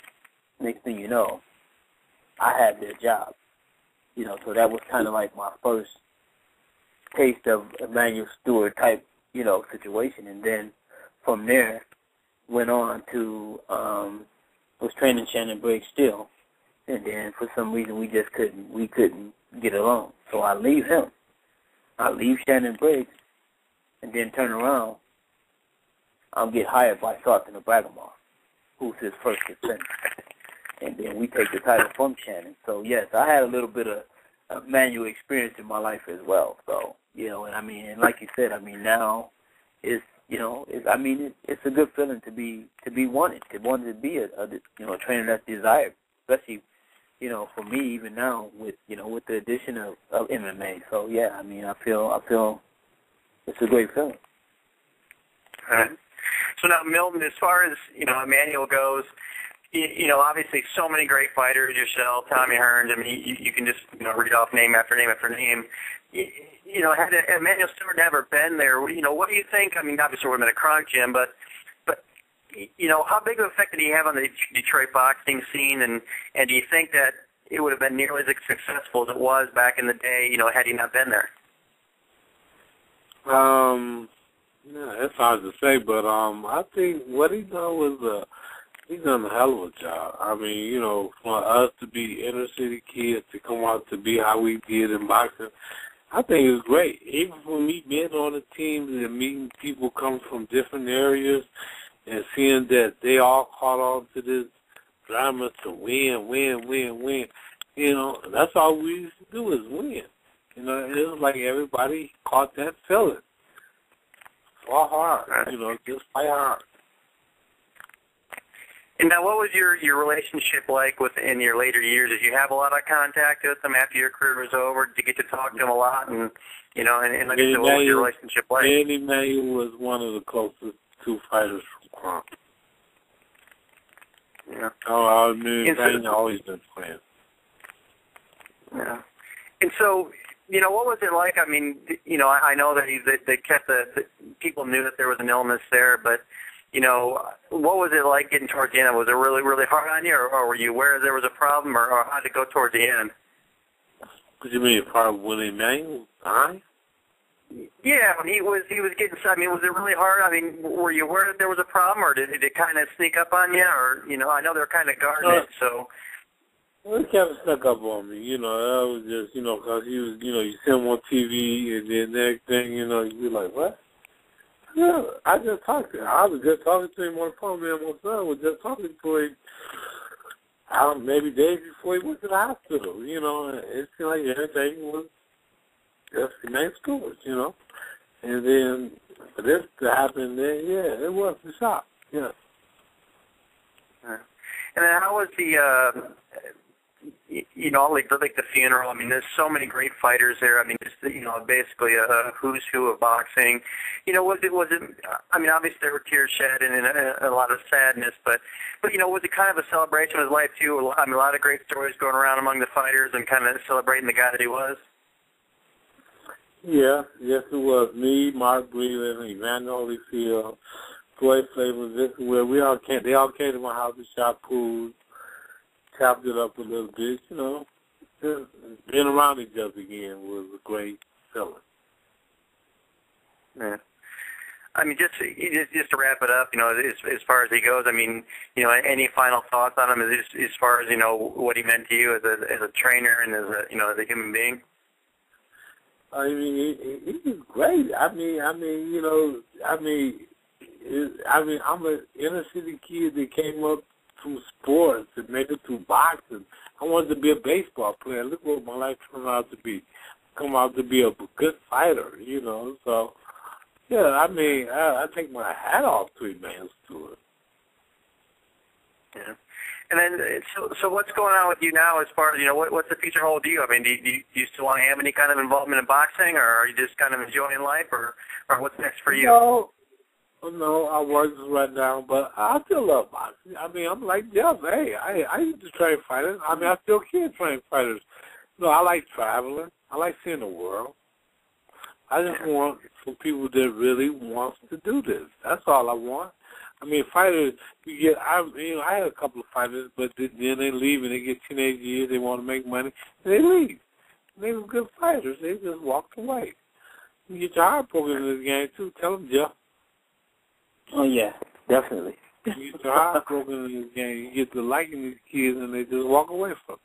next thing you know, I had their job. So that was kind of like my first taste of Emanuel Steward type, situation. And then from there, went on to, was training Shannon Briggs still. And then for some reason we couldn't get along. So I leave him. I leave Shannon Briggs and then turn around. I'll get hired by Sarton Abragamov, who's his first defense. And then we take the title from Shannon. So yes, I had a little bit of manual experience in my life as well. So, and like you said, now it's it's a good feeling to be wanted, to be a trainer that's desired, especially for me even now with the addition of MMA. So yeah, I feel it's a great feeling. All right. So now, Milton, as far as Emanuel goes, obviously so many great fighters, yourself, Tommy Hearns. You can just read off name after name after name. Had Emanuel Steward never been there, what do you think? Obviously we're in a chronic gym, but how big of an effect did he have on the Detroit boxing scene? And do you think that it would have been nearly as successful as it was back in the day, had he not been there? Yeah, it's hard to say, but I think what he done was he's done a hell of a job. For us to be inner city kids to come out to be how we did in boxing, I think it was great. Even for me being on the teams and meeting people come from different areas and seeing that they all caught on to this drama to win. That's all we used to do is win. It was like everybody caught that feeling. Fought hard, just fight hard. And now, what was your relationship like in your later years? Did you have a lot of contact with them after your career was over? Did you get to talk to them a lot? And like I said, what was your relationship like? Emanuel was one of the closest two fighters from Crump. Yeah. Oh, I mean, they've always been friends. Yeah. And so, what was it like? I mean, I know that they kept the people knew that there was an illness there, but, what was it like getting towards the end? Was it really, really hard on you, or were you aware there was a problem, or how did it go towards the end? What do you mean, part of when Emanuel died? Yeah, when he was getting. I mean, was it really hard? I mean, were you aware that there was a problem, or did it kind of sneak up on you? Or I know they're kind of guarding it, so. Well, he kind of snuck up on me, that was just, because he was, you see him on TV, and then next thing, you're like, what? Yeah, I just talked to him. I was just talking to him on the phone. Me and my son was just talking to him, maybe days before he went to the hospital, and it seemed like everything was just remained Steward, And then for this to happen, then, yeah, it was a shock, yeah. And then how was the, like the funeral? I mean, there's so many great fighters there. I mean, just, basically a who's who of boxing. Was it, I mean, obviously there were tears shed and a lot of sadness, but, was it kind of a celebration of his life too? I mean, a lot of great stories going around among the fighters and kind of celebrating the guy that he was. Yeah, yes it was. Me, Mark Breland, Emanuel Steward, Floyd Flavor, this is where they all came to my house to shop food, chopped it up a little bit, Just being around each other again was a great feeling. Yeah. I mean, just to wrap it up, as far as he goes, I mean, any final thoughts on him as far as, what he meant to you as a trainer and as a human being? I mean, he was great. I'm an inner city kid that came up through sports and made it through boxing. I wanted to be a baseball player. Look what my life turned out to be. Come out to be a good fighter, So, yeah, I mean, I take my hat off to Emanuel Steward. Yeah. And then, so what's going on with you now as far as, what's the future hold you? I mean, do you still want to have any kind of involvement in boxing, or are you just kind of enjoying life, or what's next for you? No, I work right now, but I still love boxing. I mean, I'm like Jeff. Hey, I used to train fighters. I mean, I still can train fighters. I like traveling. I like seeing the world. I just want some people that really wants to do this. That's all I want. I mean, fighters, I had a couple of fighters, but then they leave and they get teenage years, they want to make money, and they leave. And they were good fighters. They just walked away. You get your heart broken in this game, too. Tell them, Jeff. Oh, yeah, definitely. You get your heart broken in this game. You get to liking these kids, and they just walk away from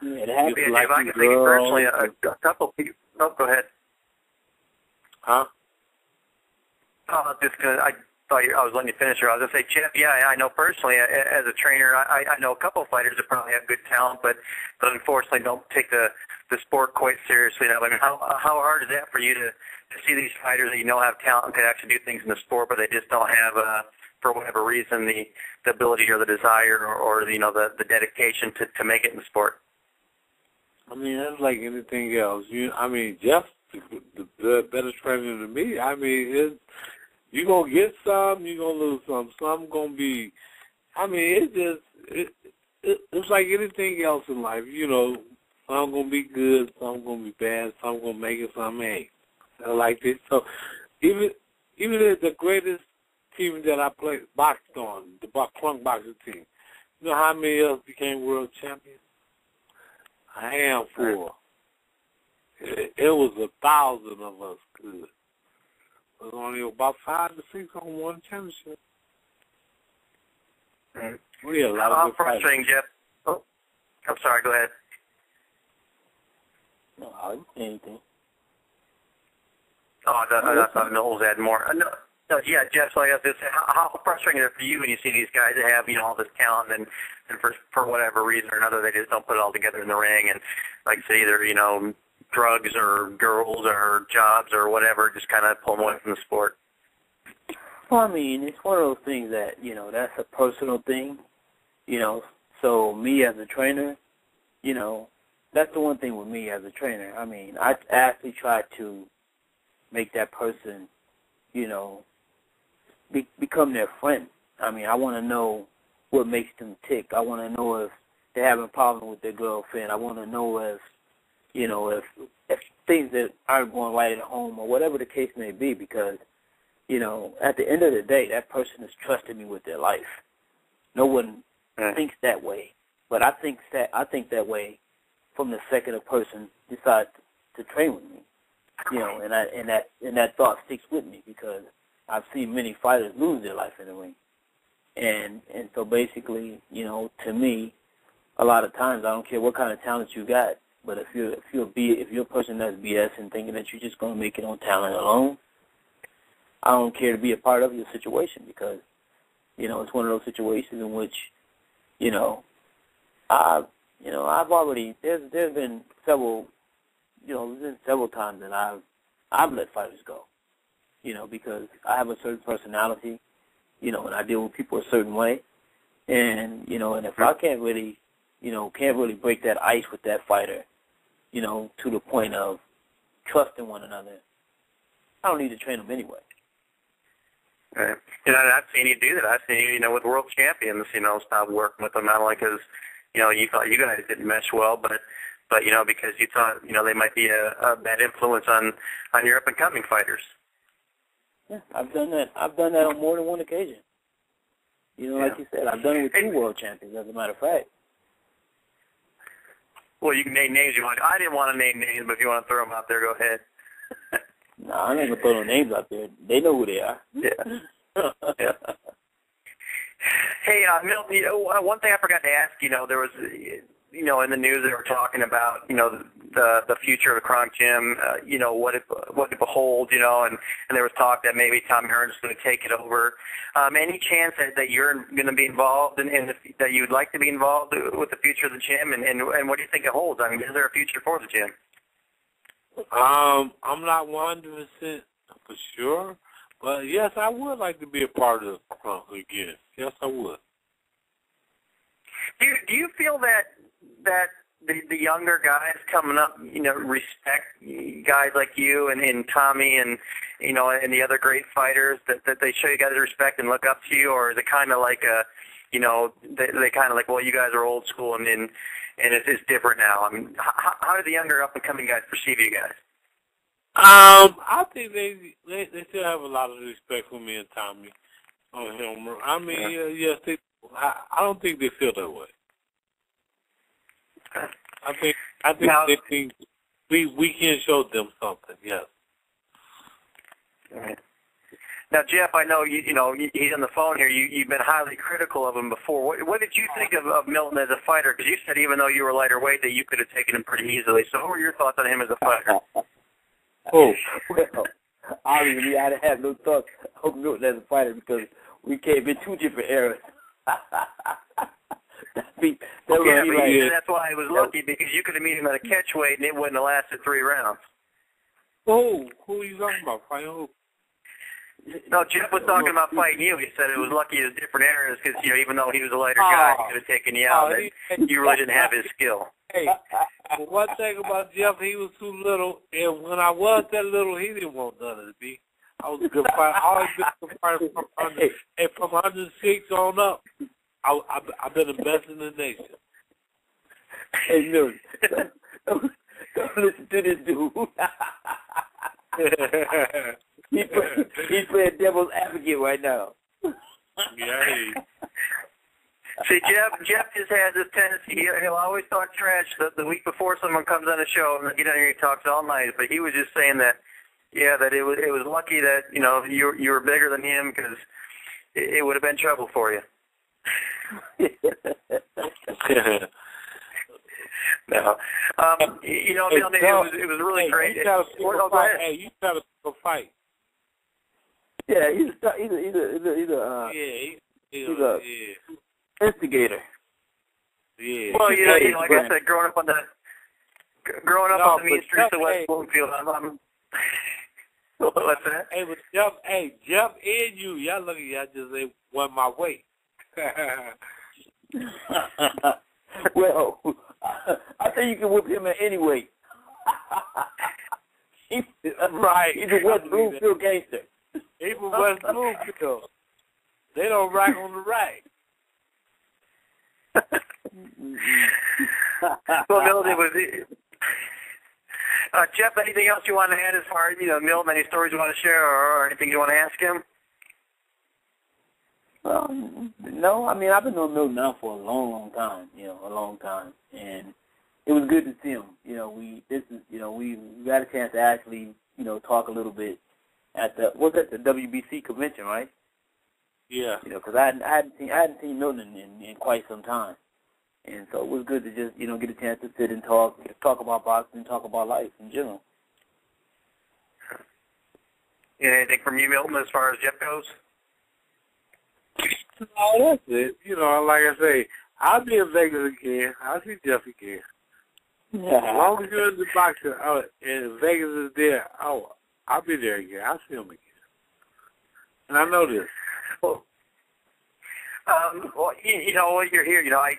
them. Yeah, it happens. If I can think of personally, a couple people. Oh, go ahead. Huh? I thought I was letting you finish here. I was going to say, Jeff, yeah, I know personally, as a trainer, I know a couple of fighters that probably have good talent, but unfortunately don't take the sport quite seriously. I mean, how hard is that for you to see these fighters that have talent and could actually do things in the sport, but they just don't have, for whatever reason, the ability or the desire or the dedication to make it in the sport? I mean, that's like anything else. Jeff's the better trainer than me. I mean, you're going to get some, you're going to lose some. Some going to be, it's like anything else in life. Some going to be good, some going to be bad, some going to make it, some ain't. I like this. So even the greatest team that I boxed on, the Crunk boxing team, you know how many of us became world champions? A handful. It was 1,000 of us good. There was only about 5 to 6 on one championship. Mm-hmm. We had a lot of good frustrating, Jeff. Oh, I'm sorry. Go ahead. No, I didn't say anything. Oh, I thought Knowles had more. No, yeah, Jeff, so I guess how frustrating is it for you when you see these guys that have, all this talent and for whatever reason or another, they just don't put it all together in the ring and, like, say, either, drugs or girls or jobs or whatever, just kind of pull them away from the sport? Well, I mean, it's one of those things that, that's a personal thing, So me as a trainer, that's the one thing with me as a trainer. I mean, I actually try to make that person, become their friend. I mean, I want to know what makes them tick. I want to know if they're having a problem with their girlfriend. I want to know if things that aren't going right at home or whatever the case may be, because, at the end of the day, that person is trusting me with their life. No one thinks that way, but I think that way from the second a person decides to train with me, and that thought sticks with me, because I've seen many fighters lose their life in the ring, and so basically, to me, a lot of times I don't care what kind of talent you got, but if you're a person that's BS and thinking that you're just going to make it on talent alone, I don't care to be a part of your situation, because it's one of those situations in which I've already there's been several times that I've let fighters go, because I have a certain personality, and I deal with people a certain way, and if I can't really break that ice with that fighter, to the point of trusting one another, I don't need to train them anyway. Right. I've seen you do that. I've seen you, with world champions, stop working with them, not only because, you thought you guys didn't mesh well, but because you thought, they might be a bad influence on your up-and-coming fighters. Yeah, I've done that. I've done that on more than one occasion. Like you said, I've done it with 2 world champions, as a matter of fact. Well, you can name names you want. I didn't want to name names, but if you want to throw them out there, go ahead. No, I'm not going to throw no names out there. They know who they are. Yeah. Yeah. Hey, Milton, one thing I forgot to ask, there was, in the news they were talking about, the future of the Kronk Gym, what it beholds, and there was talk that maybe Tommy Hearns is going to take it over. Any chance that you're going to be involved and that you would like to be involved with the future of the gym, and what do you think it holds? I mean, is there a future for the gym? I'm not 100% for sure, but yes, I would like to be a part of Kronk again. Yes, I would. Do you feel that the younger guys coming up, respect guys like you and Tommy and and the other great fighters, that they show you guys respect and look up to you, or is it kind of like they kind of like, well, you guys are old school and it's different now? I mean, how do the younger up and coming guys perceive you guys? I think they still have a lot of respect for me and Tommy. I mean, yes, I don't think they feel that way. I think now, they think we can show them something. Yes. All right. Now, Jeff, I know he's on the phone here. You've been highly critical of him before. What did you think of Milton as a fighter? Because you said even though you were lighter weight that you could have taken him pretty easily. So what were your thoughts on him as a fighter? Well, obviously I didn't have no thoughts of Milton as a fighter, because we came in 2 different eras. That's why I was lucky, because you could have met him at a catch weight and it wouldn't have lasted 3 rounds. Oh, who are you talking about? Fighting who? No, Jeff was talking about fighting you. He said it was lucky it was different eras because, even though he was a lighter guy, he could have taken you out, and you really didn't have his skill. Hey, one thing about Jeff, he was too little, and when I was that little, he didn't want none of me. I was a good fighter. I always been a good fighter from 100, and from 106 on up, I've been the best in the nation. Hey, Milton, don't listen to this dude. He's playing devil's advocate right now. Yeah. See, Jeff just has this tendency. He'll always talk trash the week before someone comes on the show, and get on here and he talks all night. But he was just saying that, that it was lucky that you were bigger than him, because it would have been trouble for you. No, it was really great. You gotta you gotta pick a fight. Yeah, he's a instigator. Yeah. Well, like I said, growing up on the mean streets of West Bloomfield, What's that? Hey, but Jeff and y'all look at y'all just ain't won my way. Well, I think you can whip him at any weight. Right. He's a West Bloomfield gangster. Even West Bloomfield. They don't rack on the rack. Well, Milton, Jeff, anything else you want to add as far as, Milton, any stories you want to share or anything you want to ask him? Well, no, I mean, I've been knowing Milton now for a long time, a long time. And it was good to see him. We got a chance to actually, talk a little bit at the WBC convention, right? Yeah. Because I hadn't seen Milton in quite some time. And so it was good to just, get a chance to sit and talk about boxing, talk about life in general. Anything from you, Milton, as far as Jeff goes? No, that's it. Like I say, I'll be in Vegas again. I'll see Jeff again. Yeah. As long as you're in the boxing and Vegas is there, I'll be there again. I'll see him again. And I know this. Well, you're here. I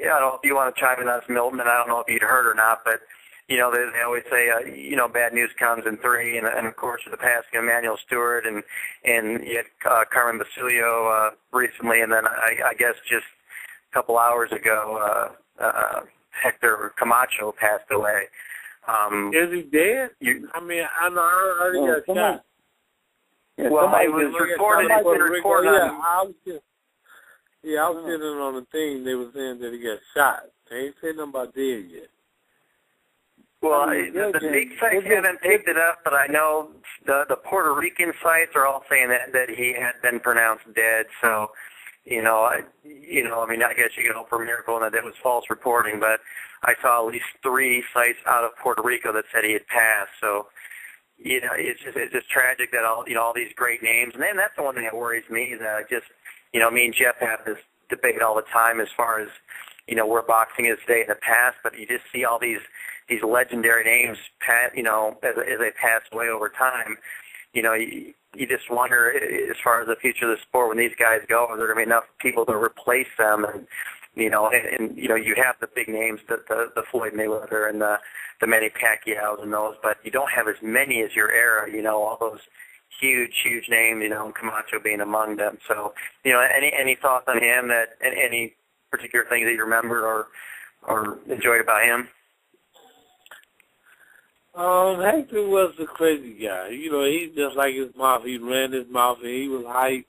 don't know if you want to chime in on this, Milton, and I don't know if you'd heard or not, but, they always say, bad news comes in three, and of course, with the passing of Emanuel Steward and you had Carmen Basilio recently, and then I guess just a couple hours ago, Hector Camacho passed away. Is he dead? I know I already got shot. Yeah, well, it was reported. It's been reported. I was sitting on the thing. They were saying that he got shot. They ain't saying nothing about dead yet. Well, the big sites haven't picked it up, but I know the Puerto Rican sites are all saying that he had been pronounced dead. So, I guess you can hope for a miracle and that it was false reporting, but I saw at least 3 sites out of Puerto Rico that said he had passed. So, it's just tragic that all these great names, and then that's the one thing that worries me, that I just, me and Jeff have this debate all the time as far as, where boxing is today in the past, but you just see all these legendary names, as they pass away over time. You just wonder, as far as the future of the sport, when these guys go, are there going to be enough people to replace them? And you have the big names, the Floyd Mayweather and the Manny Pacquiao's and those, but you don't have as many as your era. All those huge names. Camacho being among them. So, any thoughts on him? Any particular things that you remember or enjoyed about him? Hector was a crazy guy. He just like his mouth. He ran his mouth and he was hype.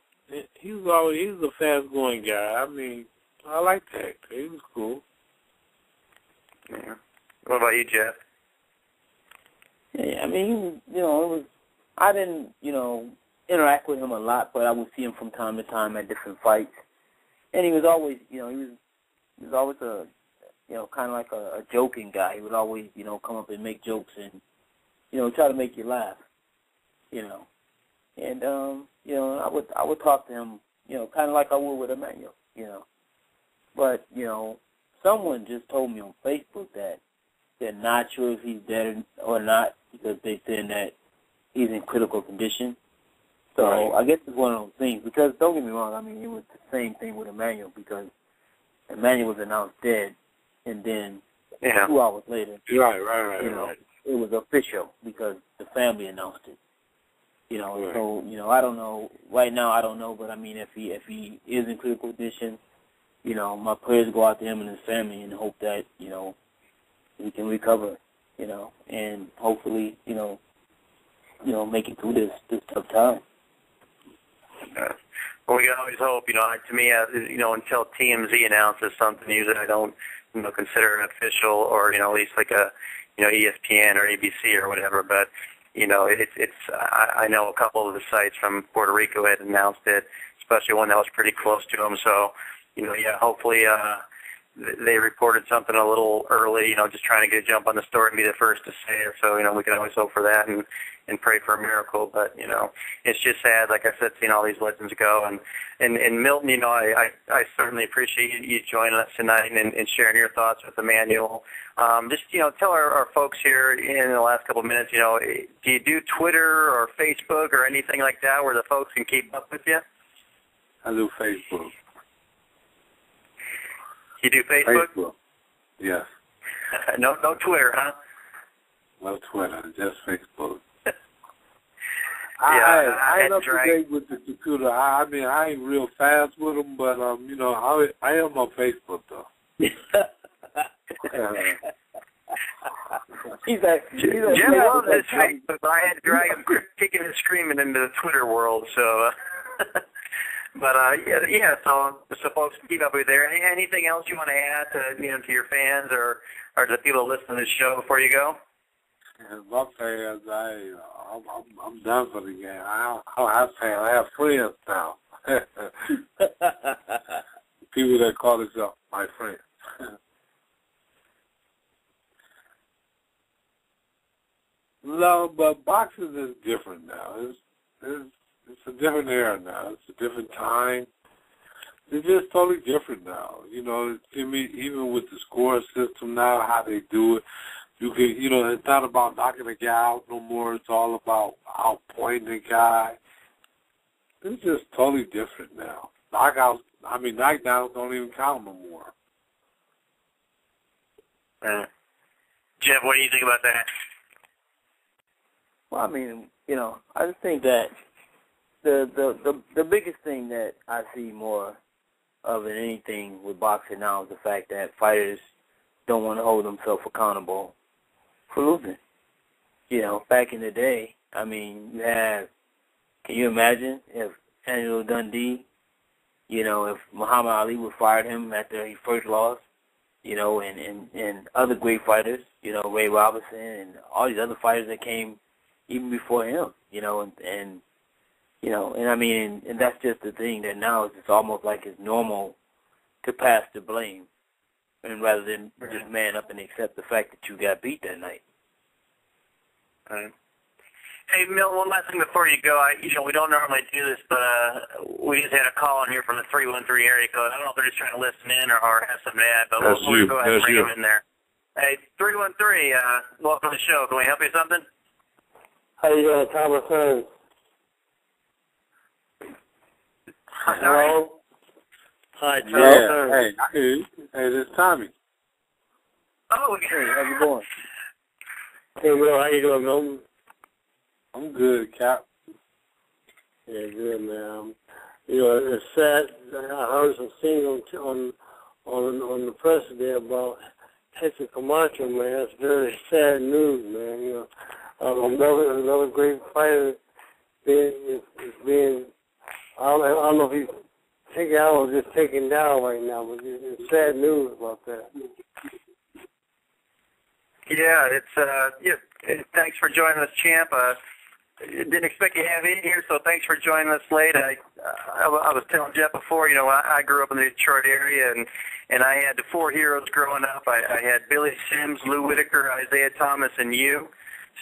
He was a fast-going guy. I liked Hector. He was cool. Yeah. What about you, Jeff? Yeah, I didn't, interact with him a lot, but I would see him from time to time at different fights. And he was always, he was always a, kind of like a joking guy. He would always, come up and make jokes and, try to make you laugh, And, I would talk to him, kind of like I would with Emanuel, But, someone just told me on Facebook that they're not sure if he's dead or not because they're saying that he's in critical condition. So right. I guess it's one of those things. Because don't get me wrong, it was the same thing with Emanuel because Emanuel was announced dead, and then 2 hours later, right. It was official because the family announced it. Right. So I don't know. Right now, I don't know. But if he is in critical condition, my prayers go out to him and his family, and hope that he can recover, and hopefully, make it through this tough time. Well, we can always hope, to me, until TMZ announces something, usually I don't, consider it official or, at least like a, ESPN or ABC or whatever, but, I know a couple of the sites from Puerto Rico had announced it, especially one that was pretty close to him, so, hopefully, they reported something a little early, just trying to get a jump on the story and be the first to say it. So, we can always hope for that and pray for a miracle. But, it's just sad, like I said, seeing all these legends go. And Milton, I certainly appreciate you joining us tonight and sharing your thoughts with Emanuel. Just, tell our folks here in the last couple of minutes, do you do Twitter or Facebook or anything like that where the folks can keep up with you? I do Facebook. You do Facebook? Facebook, yes. No Twitter, huh? No Twitter, just Facebook. I ain't up to date with the computer. I mean, I ain't real fast with them, but I am on Facebook though. Jim loves his Facebook, but I had to drag him kicking and screaming into the Twitter world. So, but so folks, keep up with there. Anything else you want to add to to your fans or to the people that listen to the show before you go? My fans, I'm done for the game. I don't have fans. I have friends now. People that call themselves my friends. No, but boxing is different now. It's a different era now. It's a different time. It's just totally different now. Even with the score system now, how they do it. You can, it's not about knocking a guy out no more. It's all about outpointing the guy. It's just totally different now. Knockdowns don't even count no more. Jeff, what do you think about that? Well, I mean, I just think that the biggest thing that I see more of than anything with boxing now is the fact that fighters don't want to hold themselves accountable for losing. Back in the day, I mean, can you imagine if Angelo Dundee, if Muhammad Ali would fired him after he first lost, and other great fighters, Ray Robinson and all these other fighters that came even before him, and that's just the thing that now it's almost like it's normal to pass the blame, and rather than just man up and accept the fact that you got beat that night. Hey, Milt, one last thing before you go. We don't normally do this, but we just had a call in here from the 313 area code. I don't know if they're just trying to listen in or have something to add, but we'll go ahead and bring them in there. Hey, 313, welcome to the show. Can we help you with something? How you doing, Thomas Hearns? Hello? Hi, Thomas Hearns. Hey, this is Tommy. Oh, hey, how you doing? Hey, Will, how you doing, Milton? I'm good, Cap. Yeah, good, man. It's sad. I heard some things on the press today about Hector Camacho, man. That's very sad news, man. Another great fighter is being. I don't know if he's taken out or just taken down right now, but it's sad news about that. Yeah, thanks for joining us, champ. Didn't expect you to have in here, so thanks for joining us late. I was telling Jeff before, I grew up in the Detroit area, and I had the four heroes growing up. I had Billy Sims, Lou Whitaker, Isaiah Thomas, and you.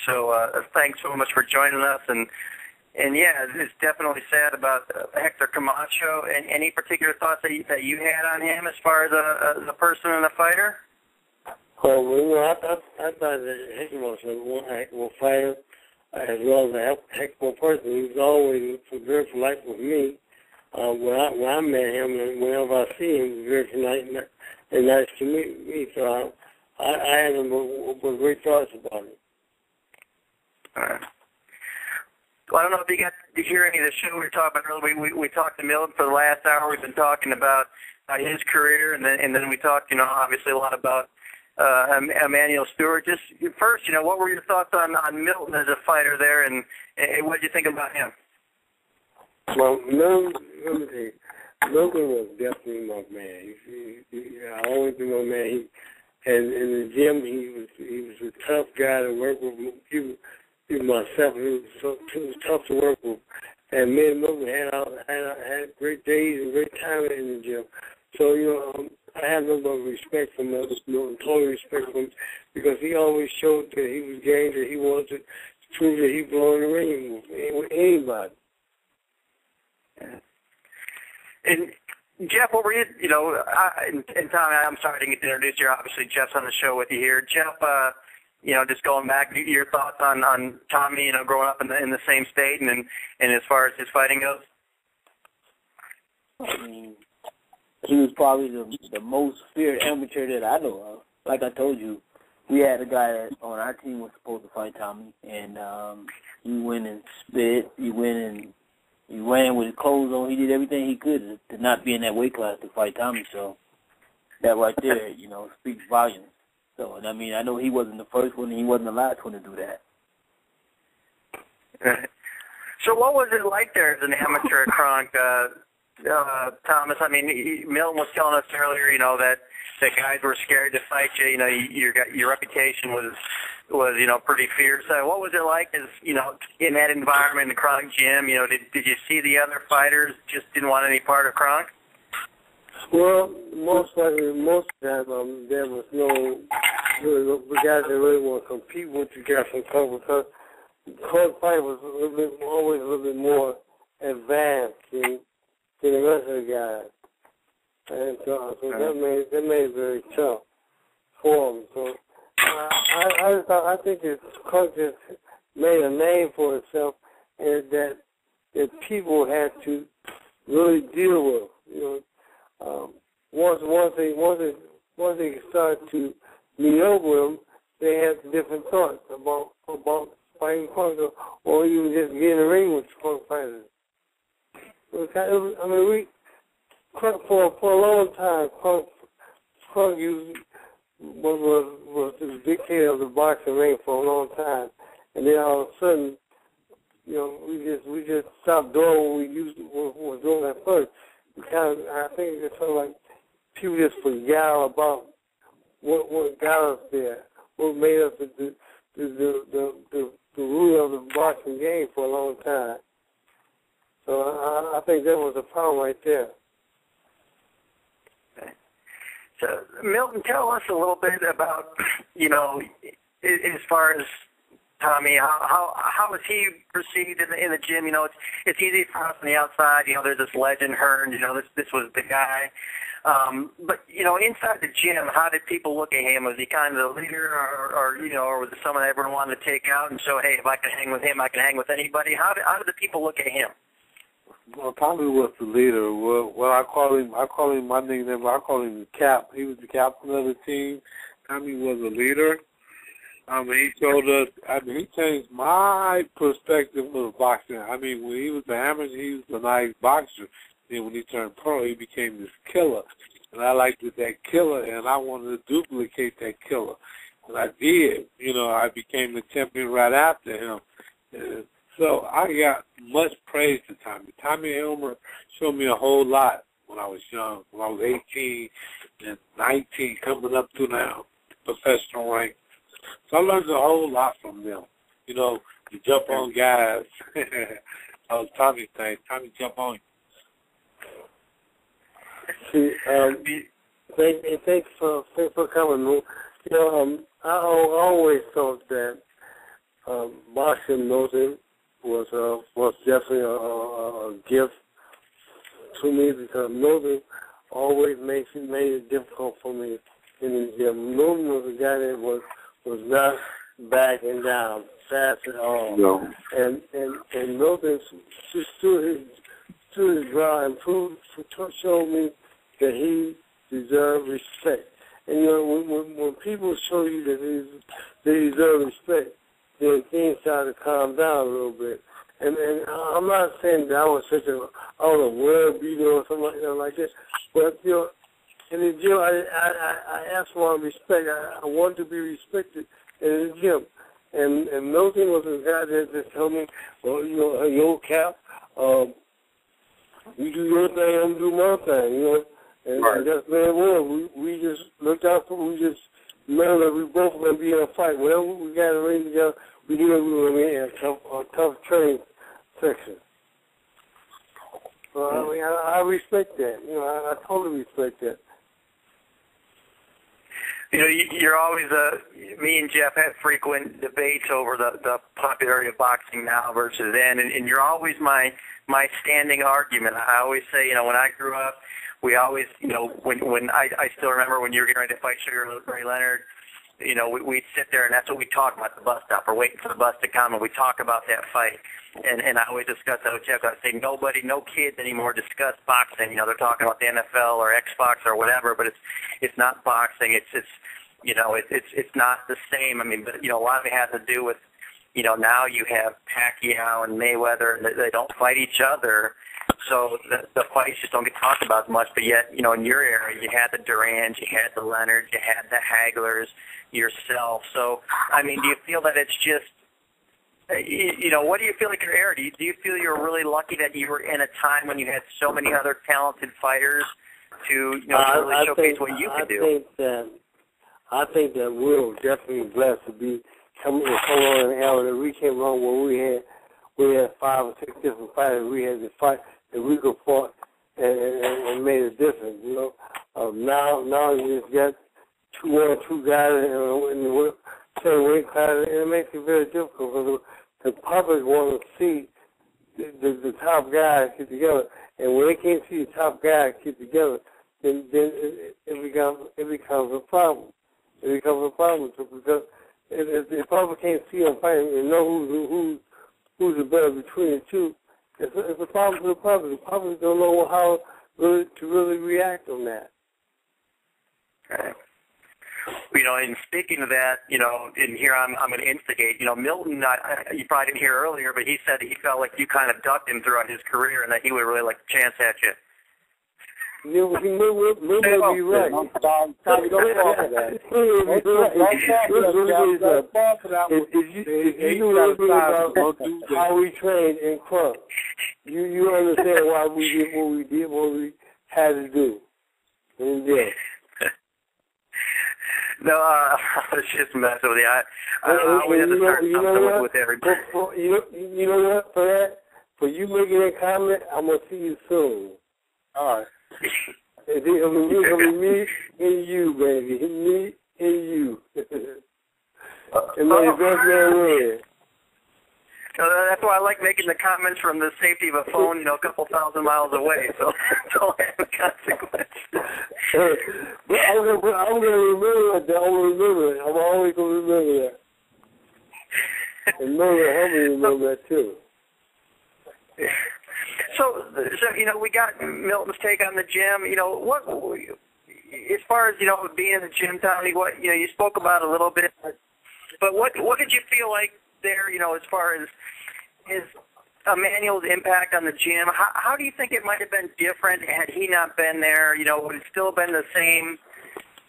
So thanks so much for joining us. And yeah, it's definitely sad about Hector Camacho. And any particular thoughts that you had on him as far as a person and a fighter? Well, I thought that Hector was one heck of a fighter, as well as a heck of a person. He was always very polite with me. When I met him, and whenever I see him, he was very polite and nice to me. So I had him with great thoughts about him. Well, I don't know if you got to hear any of the show we were talking about earlier. We talked to Milton for the last hour. We've been talking about his career, and then we talked, obviously a lot about Emanuel Steward. Just first, what were your thoughts on Milton as a fighter there, and what did you think about him? Well, Milton was definitely my man. I always been my man. And in the gym, he was a tough guy to work with. Even myself, he was tough to work with. And me and Milton had great days and great time in the gym. So, I have no but respect for Milton, total respect for him, because he always showed that he was game, that he wanted to prove that he belonged in the ring with anybody. And Jeff, what were you know, and Tommy, I'm sorry to get to introduce you. Obviously, Jeff's on the show with you here. Jeff, you know, just going back, your thoughts on Tommy, you know, growing up in the same state, and as far as his fighting goes. I mean, he was probably the most feared amateur that I know of. Like I told you, we had a guy that on our team was supposed to fight Tommy, and he went and spit. He ran with his clothes on. He did everything he could to not be in that weight class to fight Tommy. So that right there, you know, speaks volumes. So, and I mean, I know he wasn't the first one, and he wasn't the last one to do that. So what was it like there as an amateur at Kronk, Thomas? I mean, Milton was telling us earlier, you know, that guys were scared to fight you. You know, your reputation was you know, pretty fierce. What was it like as, you know, in that environment in the Kronk gym? You know, did you see the other fighters just didn't want any part of Kronk? Well, most of the time, there was no guys that really want to compete with the guys from Kronk, because the Kronk fight was always a little bit more advanced than the rest of the guys. And so that made it very tough for them. So I think that Kronk just made a name for itself, and that people had to really deal with. You know, once they started to meet up with them, they had different thoughts about fighting Kronk, or even just getting in the ring with Kronk fighters. I mean, for a long time, Kronk was the dictator of the boxing ring for a long time, and then all of a sudden, you know, we just stopped doing what we were doing at first. I think it's sort of like people just forgot about what got us there, what made us the ruler of the boxing game for a long time. So I think that was the problem right there. So, Milton, tell us a little bit about, you know, as far as Tommy, how was he perceived in the gym? You know, it's easy for us on the outside. You know, there's this legend, Hearns. You know, this was the guy. But, you know, inside the gym, how did people look at him? Was he kind of the leader, or you know, or was it someone everyone wanted to take out and show, hey, if I can hang with him, I can hang with anybody? How did the people look at him? Well, Tommy was the leader. Well, I call him my nickname. I call him the Cap. He was the captain of the team. Tommy was a leader. He showed us. I mean, he changed my perspective of boxing. I mean, when he was the amateur, he was a nice boxer. Then when he turned pro, he became this killer, and I liked that killer, and I wanted to duplicate that killer, and I did. You know, I became the champion right after him. So I got much praise to Tommy. Tommy Elmer showed me a whole lot when I was young, when I was 18 and 19, coming up to now, professional rank. So I learned a whole lot from them. You know, to jump on guys. That was Tommy's thing. Tommy jump on you. See, thanks for coming. You know, I always thought that boxing Milton was definitely a gift to me, because Milton always made it difficult for me in the gym. Milton was a guy that was not backing down fast at all. No. And Milton just stood his ground and showed me that he deserved respect. And you know, when people show you that they deserve respect, then things start to calm down a little bit. And I'm not saying that I was such a world beater or something like that, but you know, in the gym, I asked for respect. I wanted to be respected in the gym. And Milton was a guy that told me, well, you know, hey, yo, Cap, you do your thing, I'm do my thing, you know. And right. That's very well. We just looked out for, we just learned that we both were going to be in a fight. Whenever we got to ring together, we knew that we were going to be in a tough training section. So, I mean, I respect that. You know, I totally respect that. You know, you're always me and Jeff have frequent debates over the popularity of boxing now versus then, and you're always my standing argument. I always say, you know, when I grew up, we always, you know, when I still remember when you were getting ready to fight Sugar Ray Leonard, you know, we'd sit there and that's what we talk about at the bus stop. We're waiting for the bus to come and we talk about that fight. And I always discuss that with Jeff. I say no kids anymore discuss boxing. You know, they're talking about the NFL or Xbox or whatever, but it's not boxing. It's you know, it's not the same. I mean, but you know, a lot of it has to do with, you know, now you have Pacquiao and Mayweather, and they don't fight each other, so the fights just don't get talked about as much. But yet, you know, in your era, you had the Durans, you had the Leonards, you had the Haglers, yourself. So, I mean, do you feel that it's just, you know, what do you feel like your era? Do you feel you're really lucky that you were in a time when you had so many other talented fighters to, you know, to really showcase what you could do? I think that we're definitely blessed to be coming on an era that we came along where we had 5 or 6 different fighters. We had the fight that we could fought and made a difference. You know, now you just got one or two guys in the same weight class, and it makes it very difficult because the public want to see the top guys get together, and when they can't see the top guys get together, then it becomes a problem. It becomes a problem because if the public can't see them fighting and know who's the better between the two, it's a problem for the public. The public don't know how to really react on that. Okay. You know, and speaking of that, you know, and here I'm going to instigate. You know, Milton, you probably didn't hear earlier, but he said he felt like you kind of ducked him throughout his career and that he would really like a chance at you. Milton would be right. I'm sorry, don't fall for that. If you know about how we trained in club, you understand why we did what we had to do. And yeah. No, I was just messing with you. I always have to start something with everybody. You know what? For that, for you making that comment, I'm gonna see you soon. All right. It's gonna be me and you, baby. Me and you. And may the best man win. So that's why I like making the comments from the safety of a phone, you know, a couple thousand miles away, so don't have the consequences. I'm going to remember that. I'm going to remember it. I'm always going to remember that. And Mother help me remember that, too. So, you know, we got Milton's take on the gym. You know, what, as far as, you know, being in the gym, Tommy, what, you know, you spoke about a little bit, but what did you feel like there, you know, as far as Emanuel's impact on the gym? How do you think it might have been different had he not been there? You know, would it still been the same,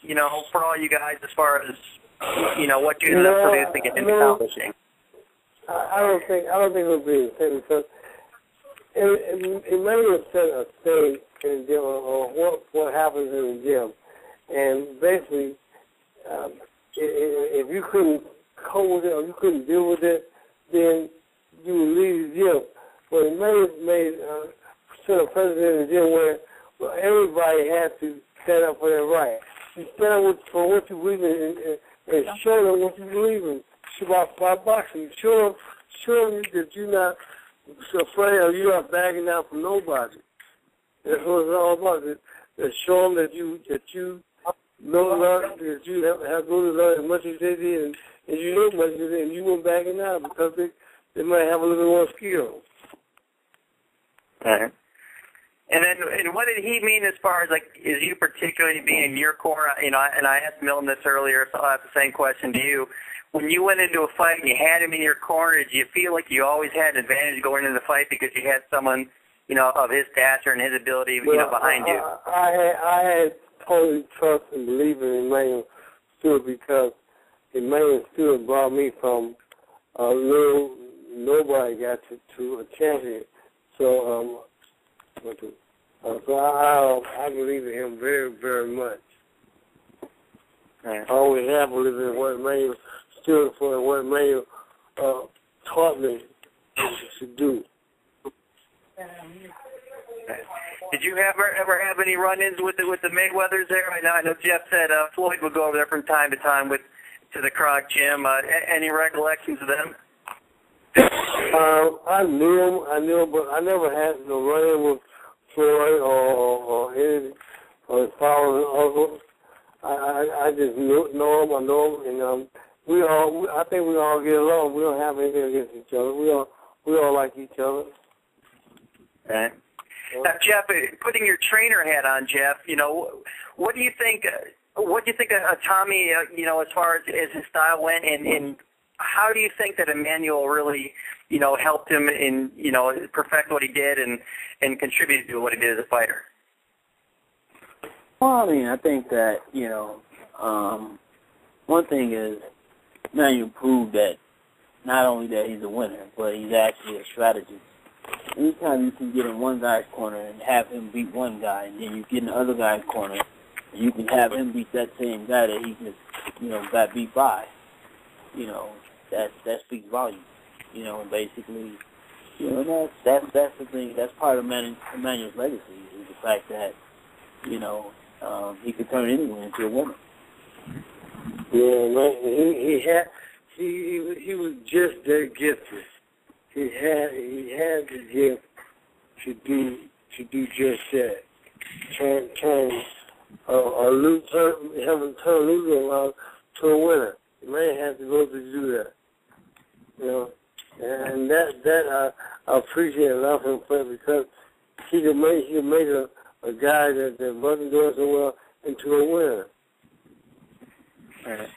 you know, for all you guys as far as, you know, what you ended up producing and accomplishing? I don't think it would be the same because Emanuel set a stage in the gym on what happens in the gym. And basically, if you couldn't cope with it or you couldn't deal with it, then you would leave the gym. But Emanuel set a precedent in the gym where everybody had to stand up for their right. You stand up for what you believe in and show them what you believe in. By boxing, show them that you're not afraid or you're not backing down from nobody. That's what it's all about. That show them that you know learn, that you have to learn as much as they did, and you know much as they did, and you won't backing down because they might have a little more skill. Right. And what did he mean as far as, like, is you particularly being in your corner? You know, and I asked Milton this earlier, so I'll ask the same question to you. When you went into a fight and you had him in your corner, did you feel like you always had an advantage going into the fight because you had someone, you know, of his stature and his ability, you know, behind you? I had totally trust and believe in Emanuel Steward because Emanuel Steward brought me from a little nobody got to a champion. So I believe in him very, very much. Right. I always have believed in what Emanuel Steward for and what Emanuel taught me to do. Did Did you ever have any run-ins with the Mayweathers there? I know Jeff said Floyd would go over there from time to time to the Kronk gym. Any recollections of them? I knew him, but I never had no run-in with Floyd or his father and uncle. I just know him. I know him, and I think we all get along. We don't have anything against each other. We all like each other. Okay. Now, Jeff, putting your trainer hat on, Jeff, what do you think? What do you think of Tommy? As far as his style went, and how do you think that Emanuel really, helped him in, perfect what he did and contributed to what he did as a fighter? Well, I think that, one thing is Emanuel proved that not only that he's a winner, but he's actually a strategist. Anytime you can get in one guy's corner and have him beat one guy, and then you get in the other guy's corner, and you can have him beat that same guy that he just, got beat by, that speaks volumes. Basically, that's the thing. That's part of Emanuel's legacy is the fact that, he could turn anyone into a winner. Yeah, man, he was just that gifted. He had the gift to do just that. Turn a loser around to a winner. The man has to go to do that. And that I appreciate a lot from him because he can make a guy that wasn't doing so well into a winner. Right.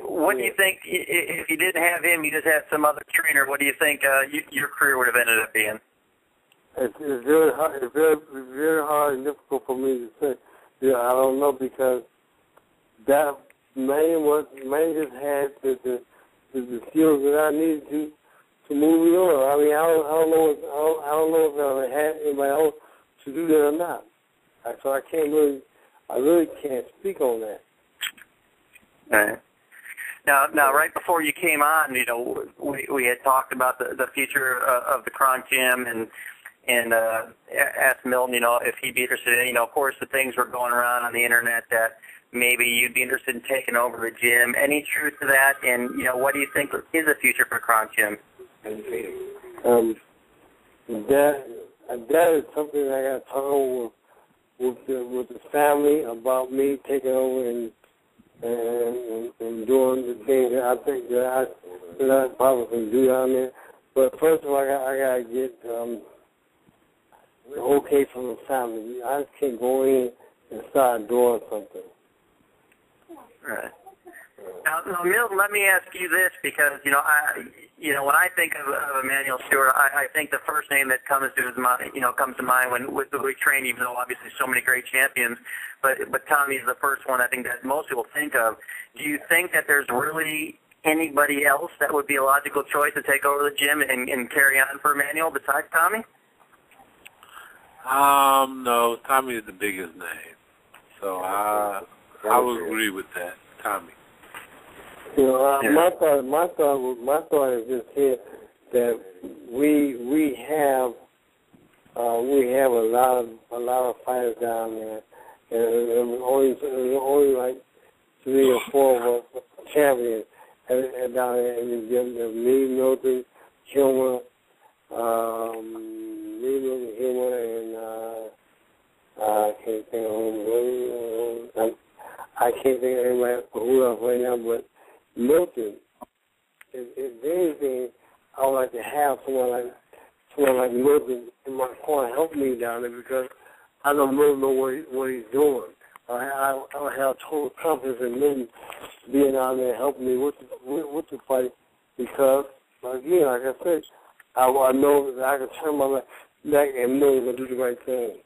What do you think, if you didn't have him, you just had some other trainer, what do you think your career would have ended up being? It's very hard. It's very hard and difficult for me to say. Yeah, I don't know because that man just had the skills that I needed to move me on. I don't know if I had anybody else to do that or not. So I really can't speak on that. All right. Now, right before you came on, we had talked about the future of the Kronk gym and asked Milton, if he'd be interested in, of course, the things were going around on the internet that maybe you'd be interested in taking over the gym. Any truth to that? And, what do you think is the future for Kronk gym? That is something I got to talk with the family about me taking over and doing the things that I think that I probably can do down there. But first of all, I got to get the okay from the family. I just can't go in and start doing something. Right. Now, Milton, let me ask you this because, when I think of Emanuel Steward, I think the first name that comes to mind when we train, even though obviously so many great champions, but Tommy's the first one I think that most people think of. Do you think that there's really anybody else that would be a logical choice to take over the gym and carry on for Emanuel besides Tommy? No, Tommy is the biggest name. So I would agree with that, Tommy. My thought is just here that we have a lot of fighters down there, and only like 3 or 4 of us champions down there in the gym. Me, Milton, Hilmer, and I can't think of anybody who else right now, but Milton. If anything, I would like to have someone like Milton in my corner help me down there because I don't really know what he's doing. I have total confidence in Milton being out there helping me with the fight because, again, like I said, I know that I can turn my back and Milton will do the right thing.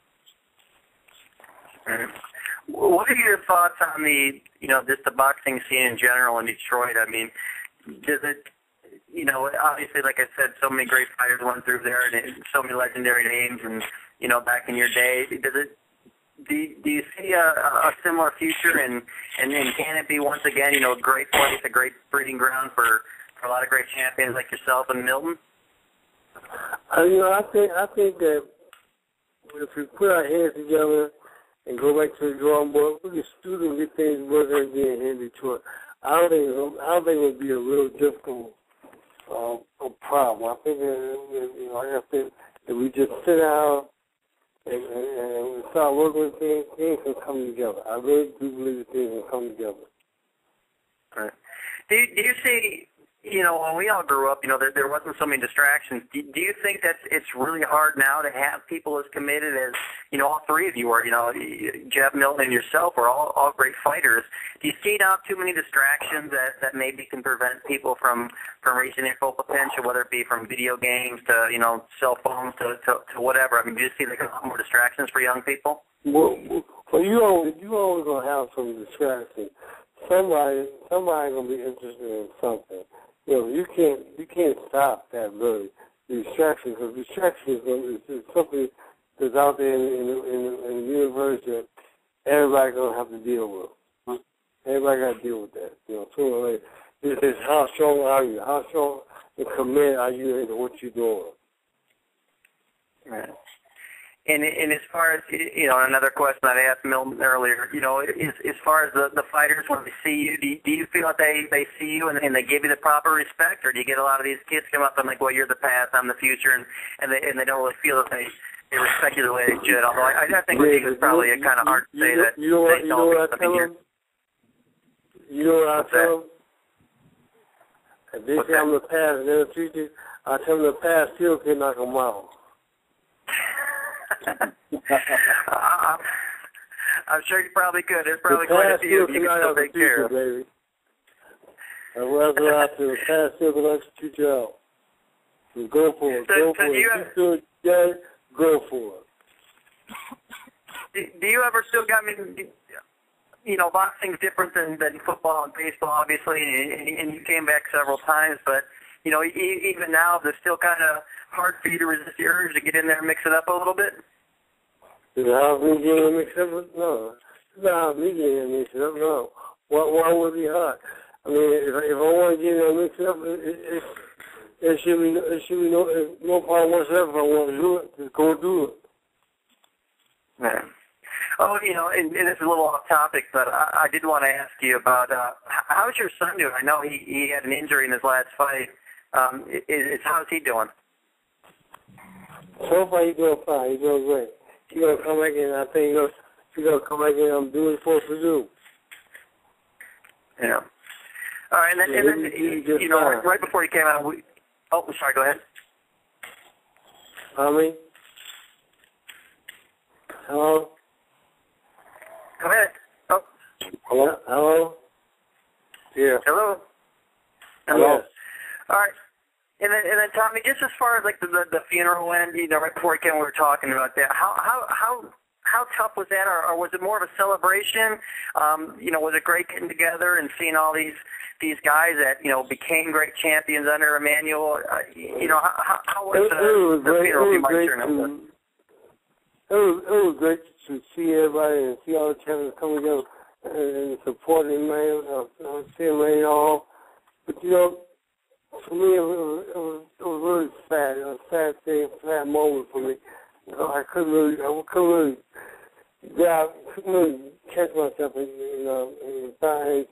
What are your thoughts on just the boxing scene in general in Detroit? I mean, does it, obviously, like I said, so many great fighters went through there and so many legendary names and, back in your day. Do you see a similar future and can it be once again, a great place, a great breeding ground for a lot of great champions like yourself and Milton? I think that if we put our heads together and go back to the drawing board, we can still get things working again here in Detroit. I don't think it would be a real difficult problem. I think if we just sit down and start working with things can come together. I really do believe that things can come together. Right. Do you see, when we all grew up, there wasn't so many distractions. Do you think that it's really hard now to have people as committed as, all three of you are, Jeff, Milton, and yourself are all great fighters. Do you see now too many distractions that maybe can prevent people from reaching their full potential, whether it be from video games to, cell phones to whatever? I mean, do you see like a lot more distractions for young people? Well, you always going to have some distractions. Somebody gonna be interested in something. You can't stop that really. The distraction, because distraction is something that's out there in the universe that everybody gonna have to deal with. Everybody got to deal with that. Sooner or later, it's how strong are you? How strong and committed are you into what you're doing? Right. And as far as, another question I asked Milton earlier, as far as the fighters, when they see you, do you feel like they see you and they give you the proper respect, or do you get a lot of these kids come up and like, well, you're the past, I'm the future, and they don't really feel that they respect you the way they should, although I think it's probably kind of hard to say that they don't. You know what I tell them? If they say I'm the past and they're the future, I tell them the past still can knock them out. I'm sure you probably could. There's probably quite a few you can still take care of. Baby. And whatever I do, the past still can knock the future out. So go for it. Go for it. You still get it, go for it. Do you ever still got me? Boxing's different than football and baseball, obviously, and you came back several times, but even now, it's still kind of hard for you to resist the urge to get in there and mix it up a little bit? Is it hard for me to get in and mix it up? No. It's not hard for me to get in and mix it up, no. Why would it be hard? I mean, if I want to get in and mix it up, it should be no problem whatsoever if I want to do it. Just go do it. Yeah. Oh, and this is a little off topic, but I did want to ask you about how's your son doing? I know he had an injury in his last fight. How's he doing? So far, he's doing fine. He's doing great. He's going to come back in. I think he's going to come back in and do what he's supposed to do. Yeah. All right, and then right before he came out, sorry, go ahead. Tommy? Hello? Go ahead. Oh. Hello? Hello? Yeah. Hello? Hello? All right. And then Tommy, just as far as like the funeral went, right before we were talking about that. How tough was that, or was it more of a celebration? Was it great getting together and seeing all these guys that became great champions under Emanuel? How was the funeral? It was great to see everybody and see all the champions come together and support Emanuel, see Emanuel all. But for me, it was really sad. It was a sad thing, a sad moment for me. I couldn't really catch myself in time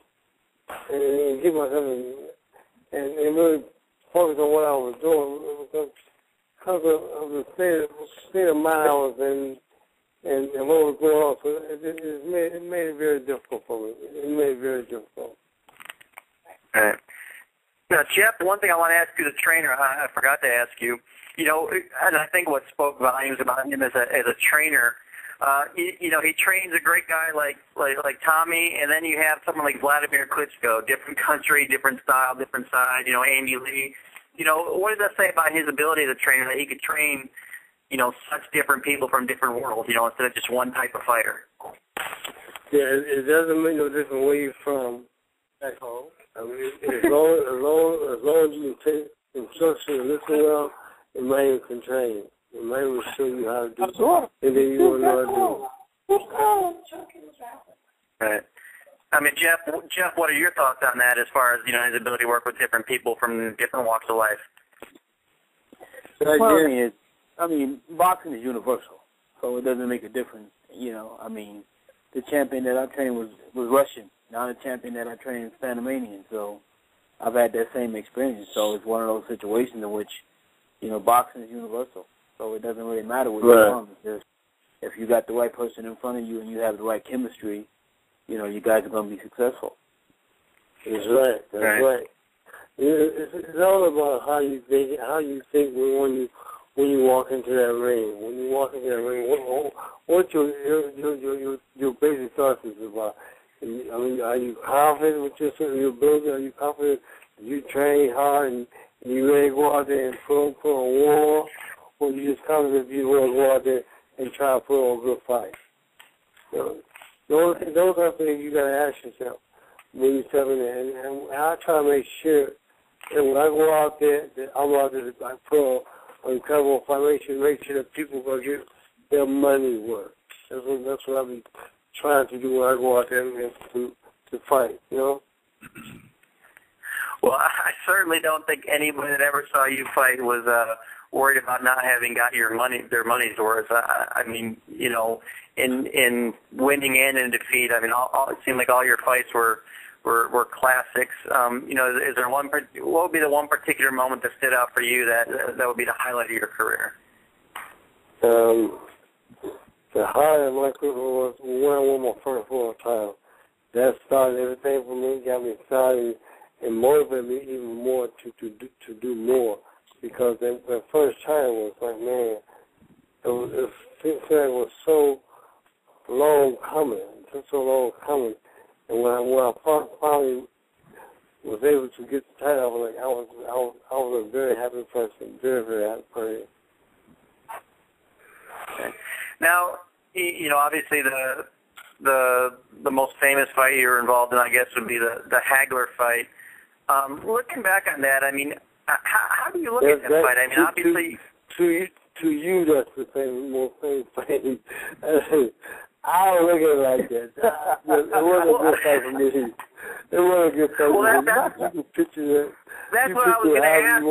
and get myself and really focus on what I was doing. Because of the state of mind I was in and what was going on. So it made it very difficult for me. It made it very difficult. All right. Now, Jeff, one thing I want to ask you, the trainer, I forgot to ask you, and I think what spoke volumes about him as a trainer, he trains a great guy like Tommy, and then you have someone like Vladimir Klitschko, different country, different style, different side, Andy Lee. What does that say about his ability as a trainer, that he could train, such different people from different worlds, instead of just one type of fighter? Yeah, it doesn't make no difference where you're from back home. I mean, as long as you take instruction and listen well, Emanuel can train. Emanuel will show you how to do it, and then you will know how to do it. Right. I mean, Jeff, what are your thoughts on that as far as, his ability to work with different people from different walks of life? Well, I mean, boxing is universal. so it doesn't make a difference. You know, I mean, the champion that I trained was Russian. Now the champion that I trained is Panamanian. So I've had that same experience. So it's one of those situations in which, you know, boxing is universal. So it doesn't really matter where you're from. Because if you got the right person in front of you and you have the right chemistry, you know, you guys are going to be successful. That's right. That's right. It's all about how you think when you walk into that ring. When you walk into that ring, what your basic thoughts is about. I mean, are you confident with your ability? Are you confident that you train hard and you ready to go out there and put on a war? Or you just confident that you want to go out there and try to put on a good fight? You know, those are things you got to ask yourself when you're stepping in. And I try to make sure that when I go out there, that I'm out there to put on an incredible fight, make sure that people are going to get their money worth. That's what I'll be trying to do when I go out there and to fight, you know? Well, I certainly don't think anybody that ever saw you fight was worried about not having got their money's worth. I mean, you know, in winning and in defeat, I mean, it seemed like all your fights were classics. You know, is there what would be the one particular moment that stood out for you that would be the highlight of your career? The highlight of my career was when I won my first world title. That started everything for me, got me excited, and motivated me even more to do more. Because that first time was like, man, it was so long coming, and when I finally was able to get the title, I was a very happy person, very, very happy person. Okay. Now, you know, obviously the most famous fight you were involved in, I guess, would be the Hagler fight. Looking back on that, I mean, how do you look at that fight? I mean, obviously... To you, that's the most famous fight. I don't look at it like that. It wasn't a good fight for me. It wasn't a good fight for me. You can picture that. That's what I was going to ask.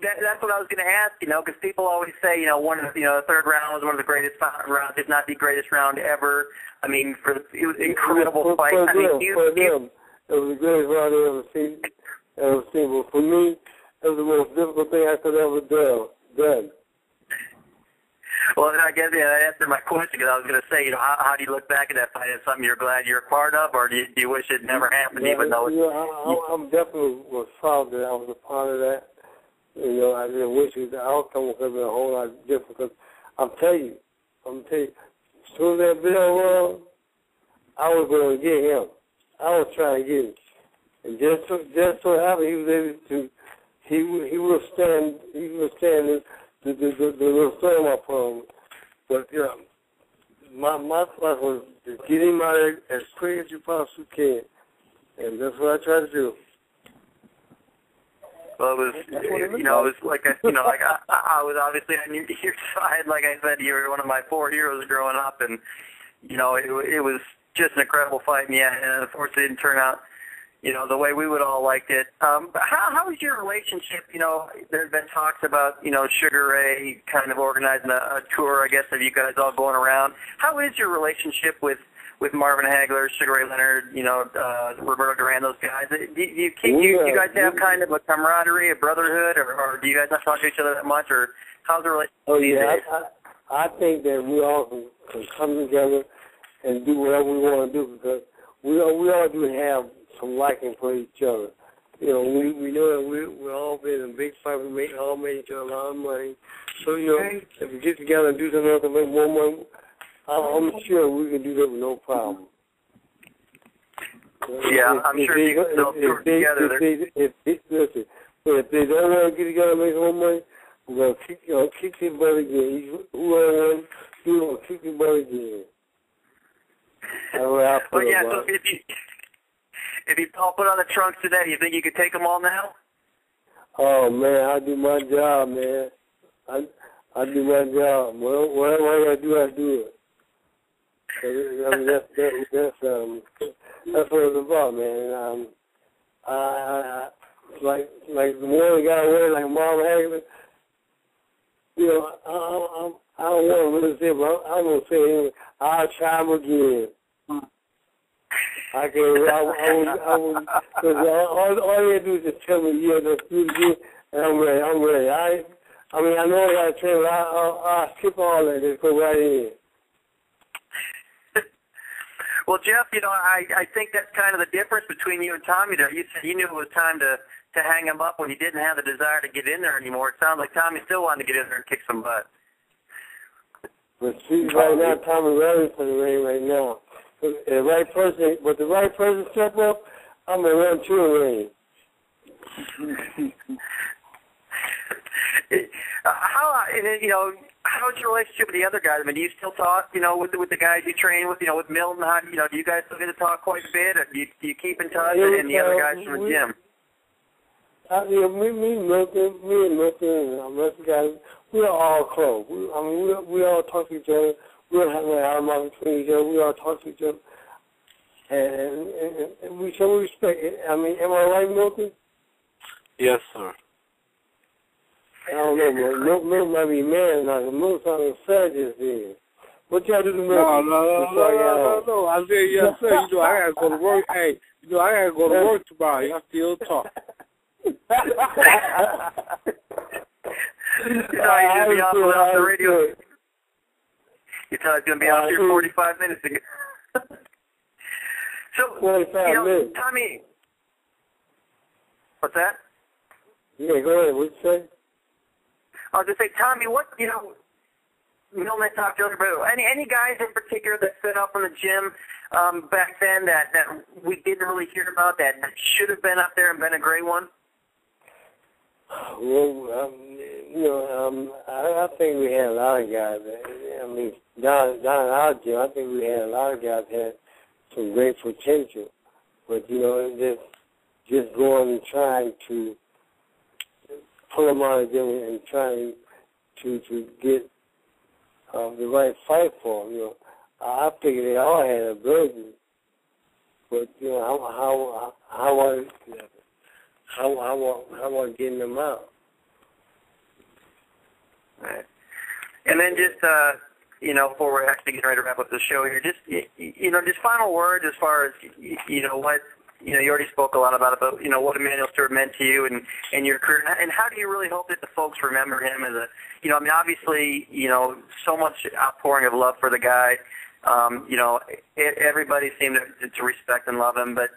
That's what I was going to ask, you know, because people always say, you know, the third round was one of the greatest rounds, if not the greatest round ever. I mean, it was an incredible fight. For them, it was the greatest round I've ever seen. But for me, it was the most difficult thing I could ever done. Well, I guess that answered my question, because I was going to say, you know, how do you look back at that fight? Is it something you're glad you're a part of, or do you wish it never happened, even though I'm definitely was proud that I was a part of that. You know, I just wish the outcome would have been a whole lot different, because I'm telling you, as soon as that bell rung, I was going to get him. I was trying to get him. And just so happened he was able to, he was standing the little storm I put on. But, you know, my thought was to get him out of there as quick as you possibly can. And that's what I tried to do. Well, it was, you know, it was like, I was obviously on your side. Like I said, you were one of my 4 heroes growing up, and, you know, it was just an incredible fight. And, yeah, and unfortunately it didn't turn out, you know, the way we would all liked it. How is your relationship? You know, there's been talks about, you know, Sugar Ray kind of organizing a tour, I guess, of you guys all going around. How is your relationship with Marvin Hagler, Sugar Ray Leonard, you know, Roberto Duran, those guys? Do you guys have kind of a camaraderie, a brotherhood, or do you guys not talk to each other that much, or how's the relationship? Oh, yeah, I think that we all can come together and do whatever we want to do, because we all do have some liking for each other. You know, we know that we're all been in a big fight. We all made each other a lot of money. So, you know, if we get together and do something else to make more money, I'm sure we can do that with no problem. Yeah, I'm sure you can still do it together. If they don't want to get together and make more money, we're going to kick your butt again. Whoever wins, you're going to kick your butt again. Well, yeah, so if you all put on the trunks today, you think you could take them all now? Oh, man, I do my job, man. I do my job. Whatever I got to do, I do it. I mean, that's what it's about, man. Like the one guy wearing like Marvin Hagler, you know, I don't want to really say, but I'm going to say anyway, I'll try him again. Because all you do is just tell me, yeah, let's do it again, and I'm ready. I mean, I know I got to train, but I'll skip all that, just go right in. Well, Jeff, you know, I think that's kind of the difference between you and Tommy there. You said you knew it was time to hang him up when you didn't have the desire to get in there anymore. It sounds like Tommy still wanted to get in there and kick some butt. But see, right now, Tommy ready for the ring right now. But the right person step up, I'm going to run to the ring. How's your relationship with the other guys? I mean, do you still talk, you know, with the guys you train with, you know, with Milton? Do you guys still get to talk quite a bit? Or do you keep in touch and the other guys from the gym? Me and Milton, and the rest of the guys, we're all close. We all talk to each other. We don't have an arm between each other. We all talk to each other. And we show respect. I mean, am I right, Milton? Yes, sir. I don't know, Milton might be mad now. Milton sounded sad just then. What y'all do to Milton? No. I said, yes, sir. You know, I got to go to work. Hey, you know, I got to go to work tomorrow. Y'all still talk. You be off the radio. You thought it was going to be out here 45 minutes ago. So, 45 minutes. Tommy, what's that? Yeah, go ahead. What you say? I was just say, Tommy, what, you know, Milton, I talked earlier about any guys in particular that stood up in the gym back then that we didn't really hear about that should have been up there and been a great one? Well, I think we had a lot of guys. I mean, down in our gym, I think we had a lot of guys that had some great potential. But, you know, just going and trying to pull them out of them and trying to get the right fight for them. You know, I figured they all had ability, but you know how are getting them out? Right. And then just before we're actually getting ready to wrap up the show here, just final words as far as what. You know, you already spoke a lot about what Emanuel Steward meant to you and your career. And how do you really hope that the folks remember him as obviously, so much outpouring of love for the guy. Everybody seemed to respect and love him. But,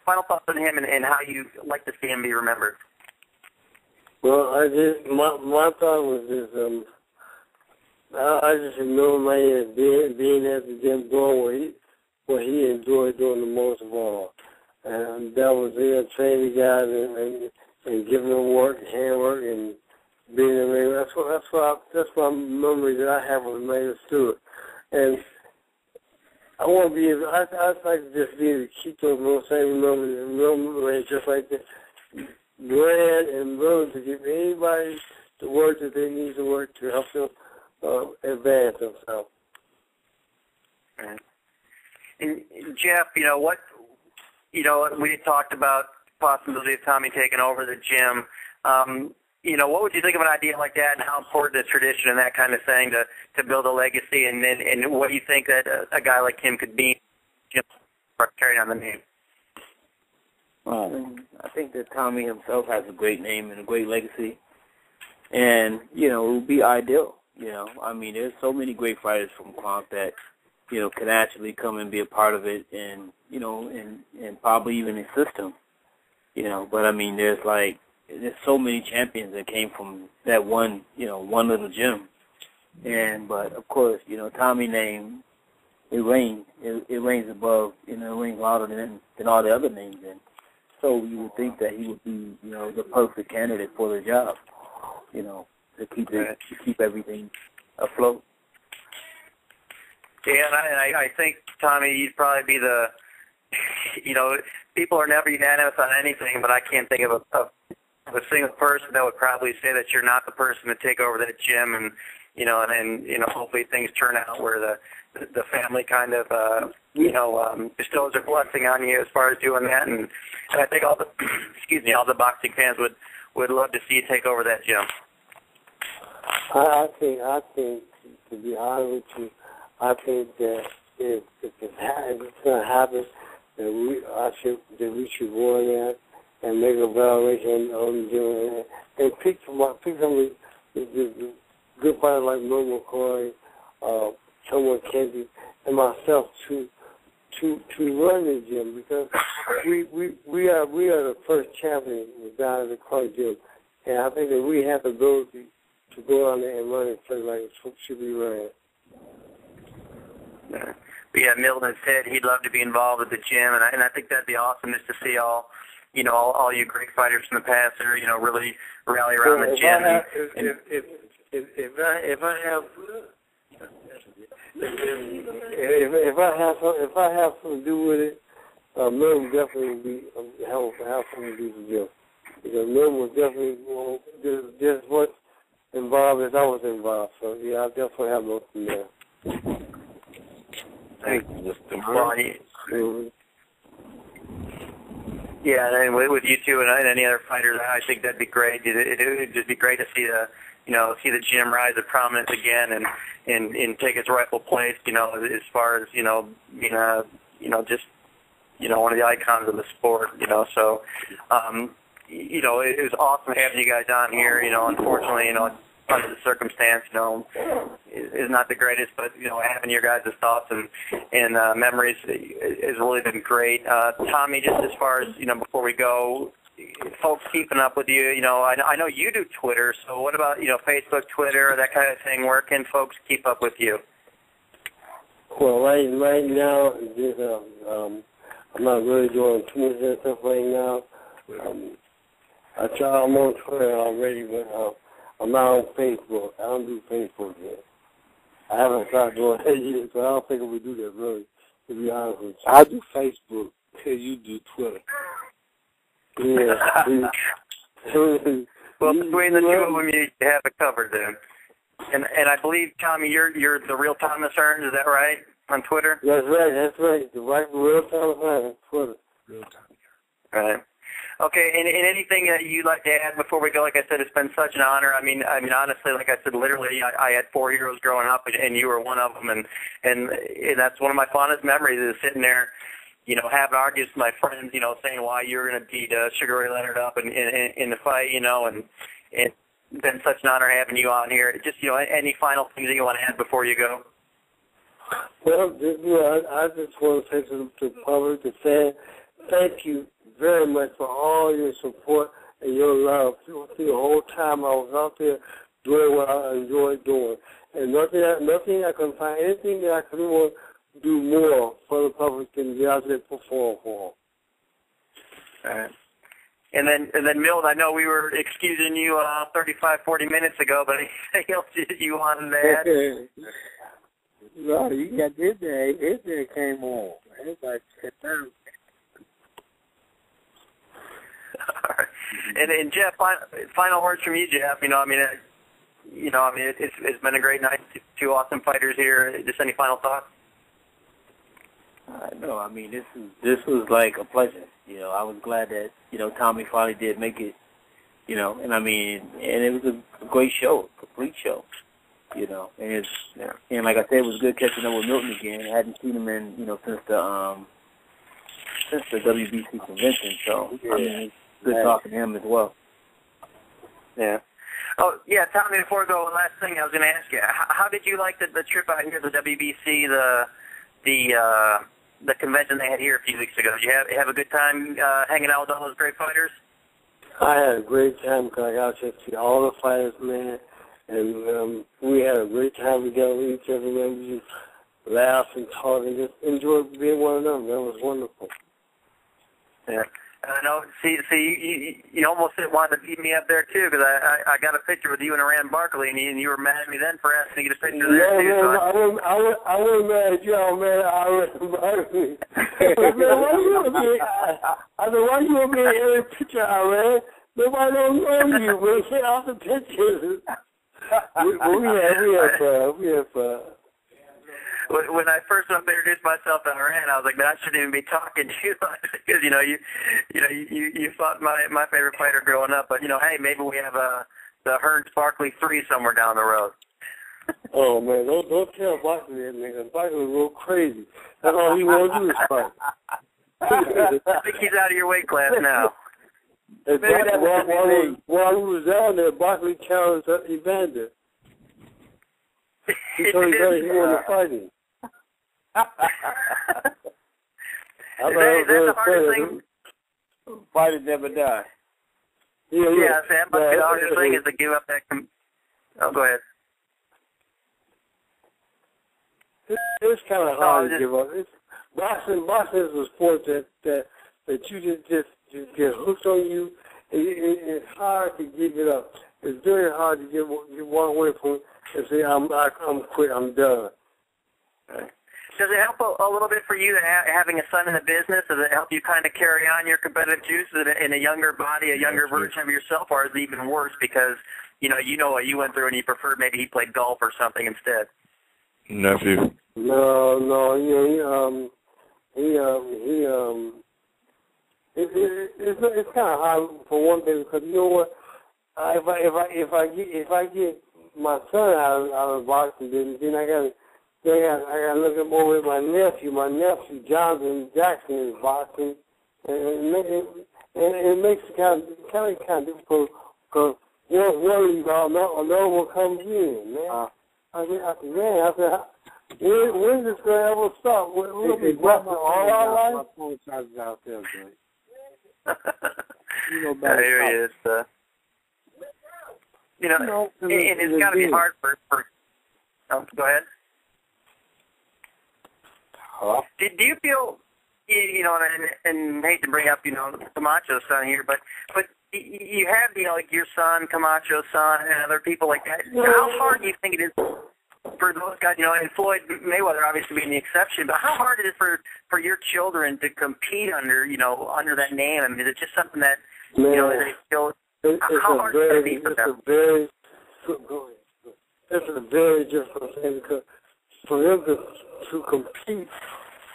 final thoughts on him and how you like to see him be remembered. Well, my thought was this, I just remember my years being at the gym doing what he enjoyed doing the most of all. And that was training guys and giving them work, handwork, and being in the ring. That's my memory that I have of Emanuel Steward. And I want to be able, I'd like to just be able to keep those same memories just like that. Glad and willing to give anybody the work that they need to work to help them advance themselves. Right. And Jeff, we talked about the possibility of Tommy taking over the gym. What would you think of an idea like that, and how important is tradition and that kind of thing to build a legacy? And what do you think that a guy like him could be, carrying on the name? Well, I think that Tommy himself has a great name and a great legacy, and it would be ideal. There's so many great fighters from Crump that can actually come and be a part of it, and and probably even assist him. But there's so many champions that came from that one little gym, but of course, Tommy's name, it reigns above, it reigns louder than all the other names, and so you would think that he would be, the perfect candidate for the job, to keep everything afloat. Yeah, and I think, Tommy, you'd probably be the, people are never unanimous on anything, but I can't think of a single person that would probably say that you're not the person to take over that gym, and hopefully things turn out where the family kind of bestows their blessing on you as far as doing that, and I think all the boxing fans would love to see you take over that gym. I think, to be honest with you, I think that if it's going to happen, that we should go in there and make a evaluation on the gym and pick some of the good fighters like Milton McCrory, someone Kennedy, and myself to run the gym, because we are the first champion down at the Clark gym, and I think that we have the ability to go on there and run it like it should be ran. Yeah, Milton said he'd love to be involved with the gym, and I think that'd be awesome just to see all you great fighters from the past there, really rally around the gym. If I have something to do with it, Milton definitely will be have something to do with the gym, because Milton was definitely just as much involved as I was involved. So yeah, I definitely have Milton there. Thank you, Mr. Well, yeah, and with you two and any other fighters, I think that'd be great. It would just be great to see the gym rise to prominence again and take its rightful place. As far as just one of the icons of the sport. So it was awesome having you guys on here. Unfortunately, under the circumstance, is not the greatest, but having your guys' thoughts and memories has really been great. Tommy, just as far as before we go, folks keeping up with you, I know you do Twitter, so what about Facebook, Twitter, that kind of thing? Where can folks keep up with you? Well, right now, I'm not really doing too much of that stuff right now. I'm on Twitter already, but I'm not on Facebook. I don't do Facebook yet. I haven't started doing that yet, so I don't think we do that really, to be honest with you. I do Facebook till you do Twitter. Yeah. Well, between the two of them, you have it covered then. And I believe, Tommy, you're the real Thomas Hearns, is that right, on Twitter? That's right. The real Thomas Hearns on Twitter. Real Thomas. Right. Okay, and anything that you'd like to add before we go? Like I said, it's been such an honor. I mean, honestly, like I said, literally, I had 4 heroes growing up, and you were one of them, and that's one of my fondest memories is sitting there, having arguments with my friends, saying why you were going to beat Sugar Ray Leonard up in the fight, and it's been such an honor having you on here. Just, any final things that you want to add before you go? Well, I just want to say to the public, to say thank you very much for all your support and your love through the whole time I was out there doing what I enjoyed doing. And nothing I can find, anything that I can want to do more for the public than get out there and perform for them. All right. And then Milt, I know we were excusing you 40 minutes ago, but anything else you wanted to add? No, you got this day. His day came on. Everybody sat down. All right. And Jeff, final words from you, Jeff. It's been a great night. Two awesome fighters here. Just any final thoughts? No, this was like a pleasure. I was glad that Tommy finally did make it. And it was a great show, a complete show. And like I said, it was good catching up with Milton again. I hadn't seen him in since the WBC convention, so it's good talking to him as well. Yeah. Oh, yeah, Tommy, before we go, last thing I was going to ask you, how did you like the trip out here to the WBC, the convention they had here a few weeks ago? Did you have a good time hanging out with all those great fighters? I had a great time because I got to see all the fighters, man, and we had a great time together with each other, man. We just laughed and talked and just enjoyed being one of them. That was wonderful. Yeah. I know. See, you almost wanted to beat me up there too, because I got a picture with you and Iran Barkley, and you were mad at me then for asking to get a picture there too. Man, I wasn't mad at you, I was mad at Iran Barkley. Man, why you want me in every picture, Iran? Nobody don't know you, man. Get off the pictures. We had fun. When I first introduced myself to Iran, I was like, man, I shouldn't even be talking to you because you fought my favorite fighter growing up. But hey, maybe we have the Hearns Barkley 3 somewhere down the road. Oh, man, don't tell Barkley that, man. Barkley will go crazy. That's all he want to do is fight. I think he's out of your weight class now. While he was down there, Barkley challenged Evander. He told Evander he wanted to fight him. Is that the hardest thing? Fighters never die. Yeah, that must be the hardest thing is to give up that. Oh, go ahead. It's kind of hard to give up. Boxing is a sport that you just get hooked on you. It's hard to give it up. It's very hard to walk away from it and say, I'm quit, I'm done. Right. Does it help a little bit for you having a son in the business? Does it help you kind of carry on your competitive juices in a younger body, a younger version of yourself, or is it even worse because you know what you went through and you preferred maybe he played golf or something instead? Nephew. No, it's kind of hard for one thing because you know what? If I get my son out of boxing, then I gotta look him over at my nephew. My nephew Jonathan Jackson is boxing, and it makes it kind of difficult because one of these another one comes in, man. I said, when's this going to ever stop? We'll be boxing all our life. Out there, I hear you. It's, and it's got to be hard for oh, go ahead. Hello? Do you feel, and hate to bring up, Camacho's son here, but you have, like your son, Camacho's son, and other people like that. How hard do you think it is for those guys, and Floyd Mayweather obviously being the exception, but how hard is it for your children to compete under that name? I mean, is it just something that, they feel, how hard is it to be for them? It's a very difficult thing because for them to compete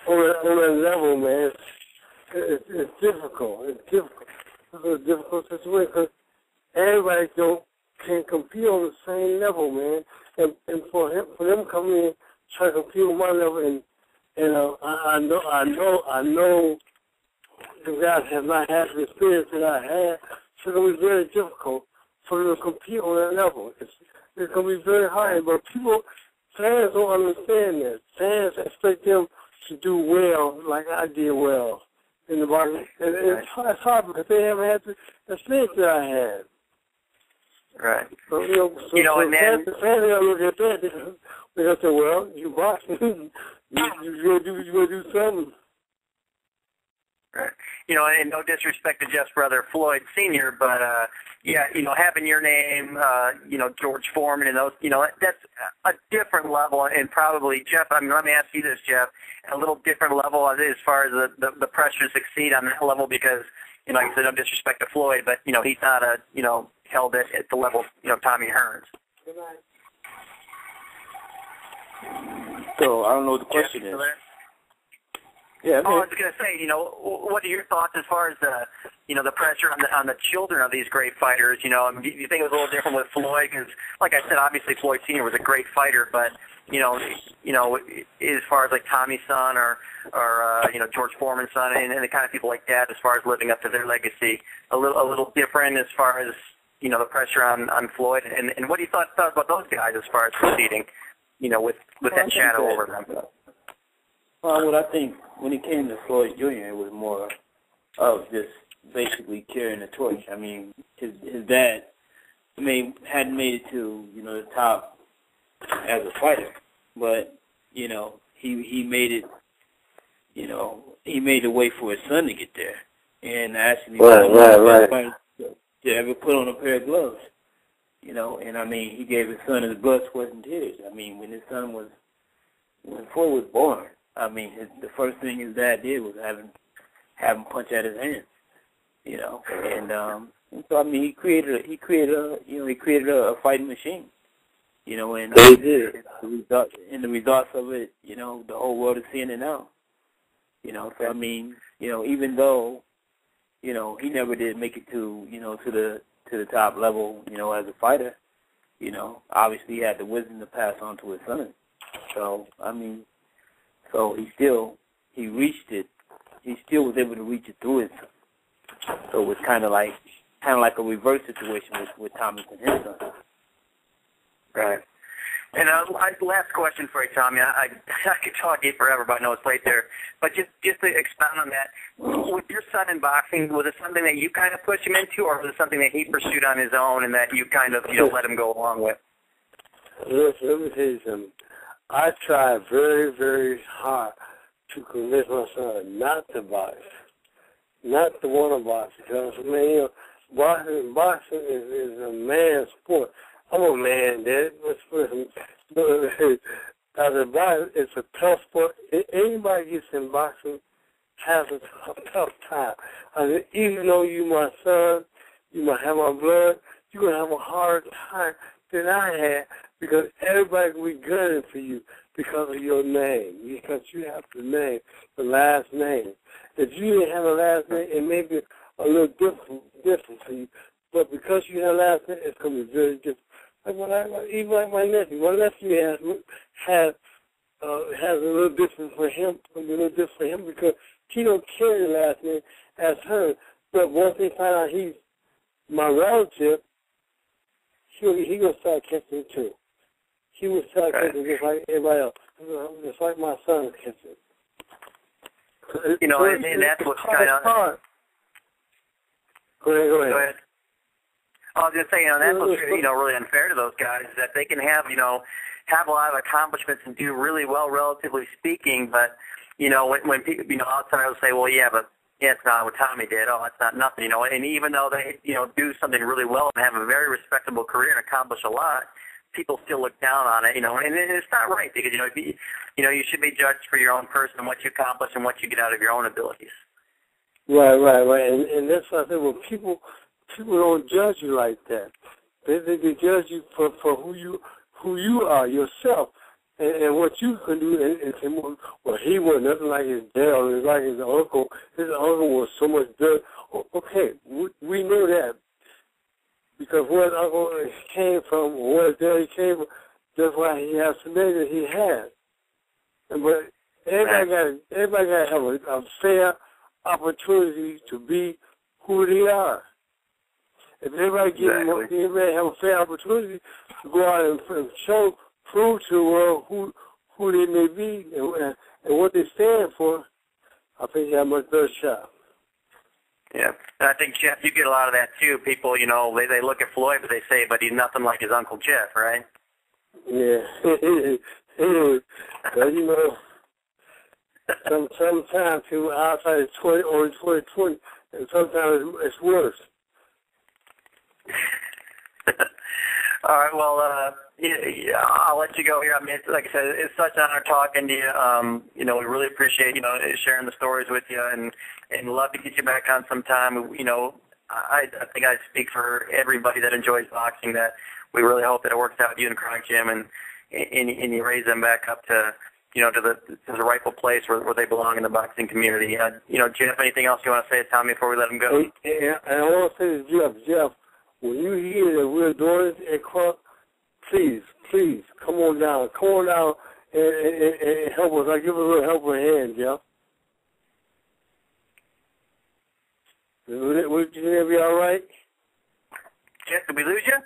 on that level, man, it's difficult. It's a difficult situation because everybody can compete on the same level, man. And for them coming in trying to compete on my level, and I know the guys have not had the experience that I had, so it's going to be very difficult for them to compete on that level. It's going to be very hard, but fans don't understand that. Fans expect them to do well like I did well in the boxing. And it's hard because they haven't had the experience that I had. Right. So, and then fans don't look at that. They'll say, well, you boxing. you're going to do something. Right. And no disrespect to Jeff's brother Floyd Sr., but having your name, George Foreman and those, that's a different level, and probably Jeff. I mean, let me ask you this, Jeff, a little different level as far as the pressure to succeed on that level, because like I said, no disrespect to Floyd, but he's not held at the level Tommy Hearns. So I don't know what the question is. Yeah, I was going to say, what are your thoughts as far as the pressure on the children of these great fighters? Do you think it was a little different with Floyd? Because, like I said, obviously Floyd Sr. was a great fighter, but as far as like Tommy's son or George Foreman's son and the kind of people like that, as far as living up to their legacy, a little different as far as the pressure on Floyd. And what do you thought about those guys as far as proceeding, with that shadow over them? Well, what I think when it came to Floyd Jr., it was more of just basically carrying the torch. I mean, his dad hadn't made it to the top as a fighter, but he made it. He made the way for his son to get there, and actually right. to ever put on a pair of gloves. And I mean, he gave his son his blood, sweat, and tears. I mean, when Floyd was born, I mean, the first thing his dad did was have him punch at his hands, and so I mean, he created a fighting machine, and he did. The results of it, the whole world is seeing it now, So I mean, even though, he never did make it to, to to the top level, you know, as a fighter. You know, obviously he had the wisdom to pass on to his son. So, I mean, so he reached it. He still was able to reach it through his son. So it was kind of like a reverse situation with Thomas and his son. Right. And last question for you, Tommy. I could talk to you forever, but I know it's late there. But just to expound on that, with your son in boxing, was it something that you kind of pushed him into, or was it something that he pursued on his own and that you kind of let him go along with? Listen, let me tell you something. I tried very, very hard to convince my son not to box, not to want to box, because, man, you know, boxing is a man's sport. I'm a man, Dad. As a boxer, it's a tough sport. Anybody gets in boxing has a tough time. I mean, even though you my son, you might have my blood, you're going to have a hard time than I had, because everybody will be gunning for you because of your name, because you have the name, the last name. If you didn't have a last name, it may be a little different for you. But because you have a last name, it's going to be very different. Even like my nephew. My nephew has a little different for him, because he don't carry the last name as her. But once they find out he's my relative, he gonna start catching it too. He will start catching just like everybody else, just like my son is catching. You know, and that's what's kind of. Go ahead. I was going to say, that's what's, really unfair to those guys, is that they can have a lot of accomplishments and do really well, relatively speaking, but, when people, outsiders say, well, it's not what Tommy did. Oh, it's not nothing, and even though they, do something really well and have a very respectable career and accomplish a lot, people still look down on it, and it's not right, because, you should be judged for your own person and what you accomplish and what you get out of your own abilities. Right. And that's why I say, well, people don't judge you like that. They judge you for who you are yourself and what you can do. And say, well, he was nothing like his dad or like his uncle. His uncle was so much better. Okay, we know that, because where his uncle came from, or where his daddy came from, that's why he has the name that he has. But everybody got to have a fair opportunity to be who they are. If everybody have a fair opportunity to go out and prove to the world who they may be and what they stand for, I think you have a much better shot. Yeah, and I think, Jeff, you get a lot of that too. People, they look at Floyd, but they say, but he's nothing like his Uncle Jeff, right? Yeah. Well, sometimes people outside is 20, and sometimes it's worse. All right, well, I'll let you go here. I mean, like I said, it's such an honor talking to you. We really appreciate, sharing the stories with you, and love to get you back on sometime. I think I speak for everybody that enjoys boxing that we really hope that it works out with you and Chronic Jim, and you raise them back up to, to the rightful place where they belong in the boxing community. Jeff, anything else you want to say to Tommy before we let him go? And I want to say to Jeff, when you hear that we're doing it at Crunk, please, come on down and help us. I'll give us a little helping hand, Jeff. Would you be all right? Jeff, did we lose you?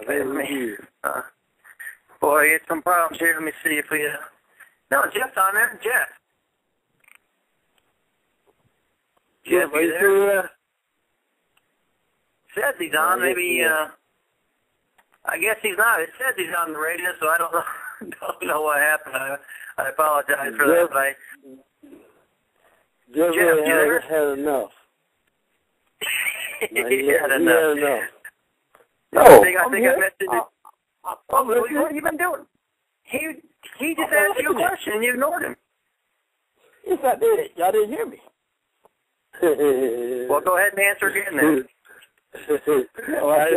I think we did. Boy, it's some problems here. Let me see if we... No, Jeff's on there. Jeff, are you still there? Says he's on. Maybe, I guess he's not. It says he's on the radio, so I don't know what happened. I apologize for that, but Jeff really had enough. He had enough. No, I think I missed it. What have you been doing? He just asked you a question and you ignored him. Yes, I did. Y'all didn't hear me. Well, go ahead and answer again then. I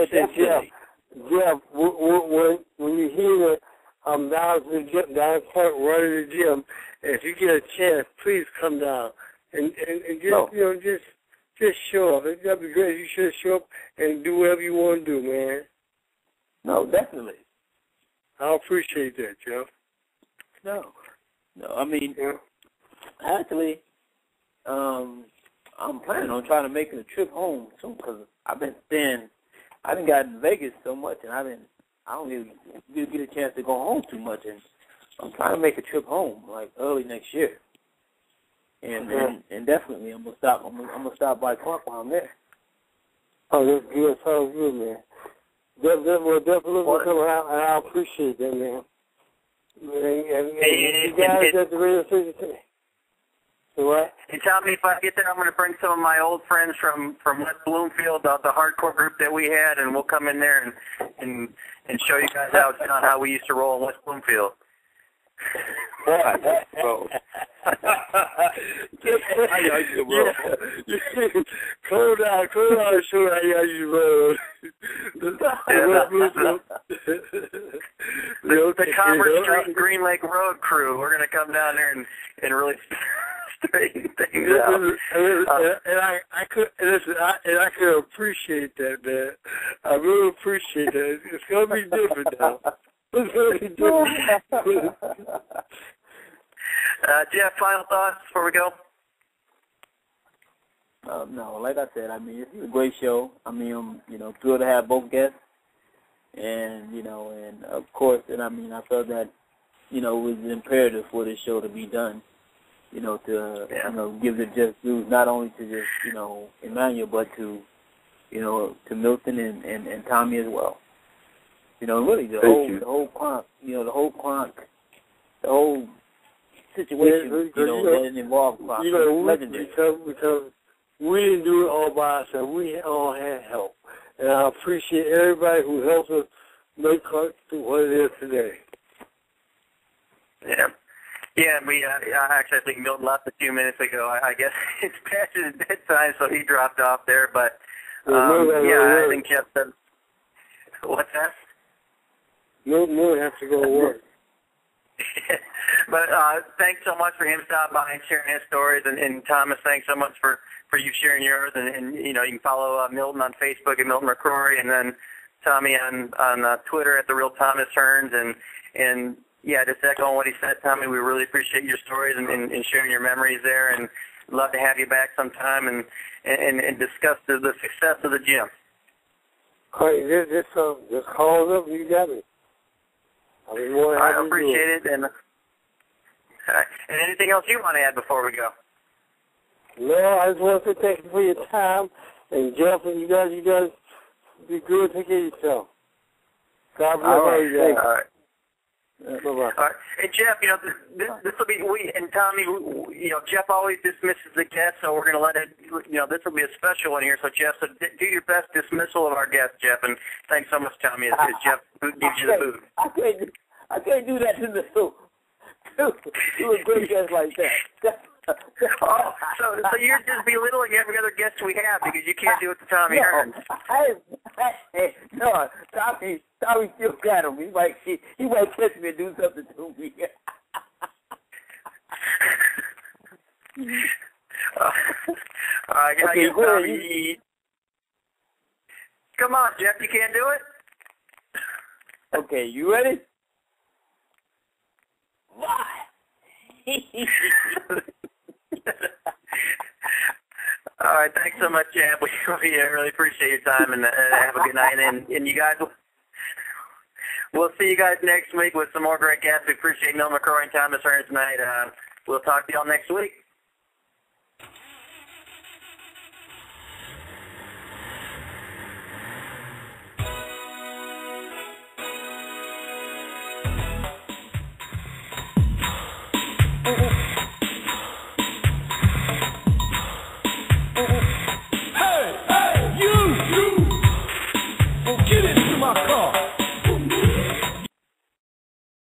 said, Jeff, when you hear that I'm down to the gym, down Park, running to the gym, if you get a chance, please come down and just just show up. That'd be great. You should show up and do whatever you want to do, man. No, definitely. I appreciate that, Jeff. No, I mean, actually, I'm planning on trying to make a trip home soon because I done got in Vegas so much, and I don't really get a chance to go home too much, and I'm trying to make a trip home like early next year. And definitely, I'm gonna stop by Clark while I'm there. Oh, that's good. Sounds good, man. Definitely come out, and I appreciate that, man. And you guys at the radio station today. So what? And Tommy, if I get there, I'm going to bring some of my old friends from West Bloomfield, the hardcore group that we had, and we'll come in there and show you guys how we used to roll in West Bloomfield. Bro. I used to roll. Cool down, show how you used to roll. The Commerce Street and Green Lake Road crew, we're going to come down there and really straighten things out. And I could appreciate that, man. I really appreciate that. It's going to be different now. It's going to be different. Jeff, final thoughts before we go? No, like I said, I mean, it's a great show. I mean, I'm thrilled to have both guests. And, and of course, I felt that, it was imperative for this show to be done, to, give the just due, not only to just, Emanuel, but to, to Milton and Tommy as well. Really the whole situation, that involved Kronk. Legendary. Because we didn't do it all by ourselves. We all had help. And I appreciate everybody who helped us make Kronk to what it is today. Yeah, I think Milton left a few minutes ago. I guess it's past his bedtime, so he dropped off there. But, I think Jeff said, what's that? Milton has to go to work. But thanks so much for him stopping by and sharing his stories. And Thomas, thanks so much for you sharing yours. And you can follow Milton on Facebook at Milton McCrory, and then Tommy on Twitter at The Real Thomas Hearns. And just echoing what he said, Tommy, we really appreciate your stories and sharing your memories there. And love to have you back sometime and discuss the success of the gym. All right, just call us up. You got me. I appreciate it. And anything else you want to add before we go? No, I just want to thank you for your time. And Jeff and you guys be good. Take care of yourself. God bless you. All right. Bye-bye. All right. And Jeff, this will be, and Tommy, Jeff always dismisses the guests, so we're going to let it, this will be a special one here. So, Jeff, do your best dismissal of our guest, Jeff, and thanks so much, Tommy, as Jeff gives you the food. I can't do that to a great guest like that. So you're just belittling every other guest we have because you can't do it to Tommy Hearns. No, Tommy still got him. He might catch me and do something to me. Tommy. Come on, Jeff, you can't do it? Okay, you ready? Why? All right, thanks so much, Jeff. We really appreciate your time, and have a good night. And you guys, we'll see you guys next week with some more great guests. We appreciate Milton McCrory and Thomas Hearns tonight. We'll talk to y'all next week.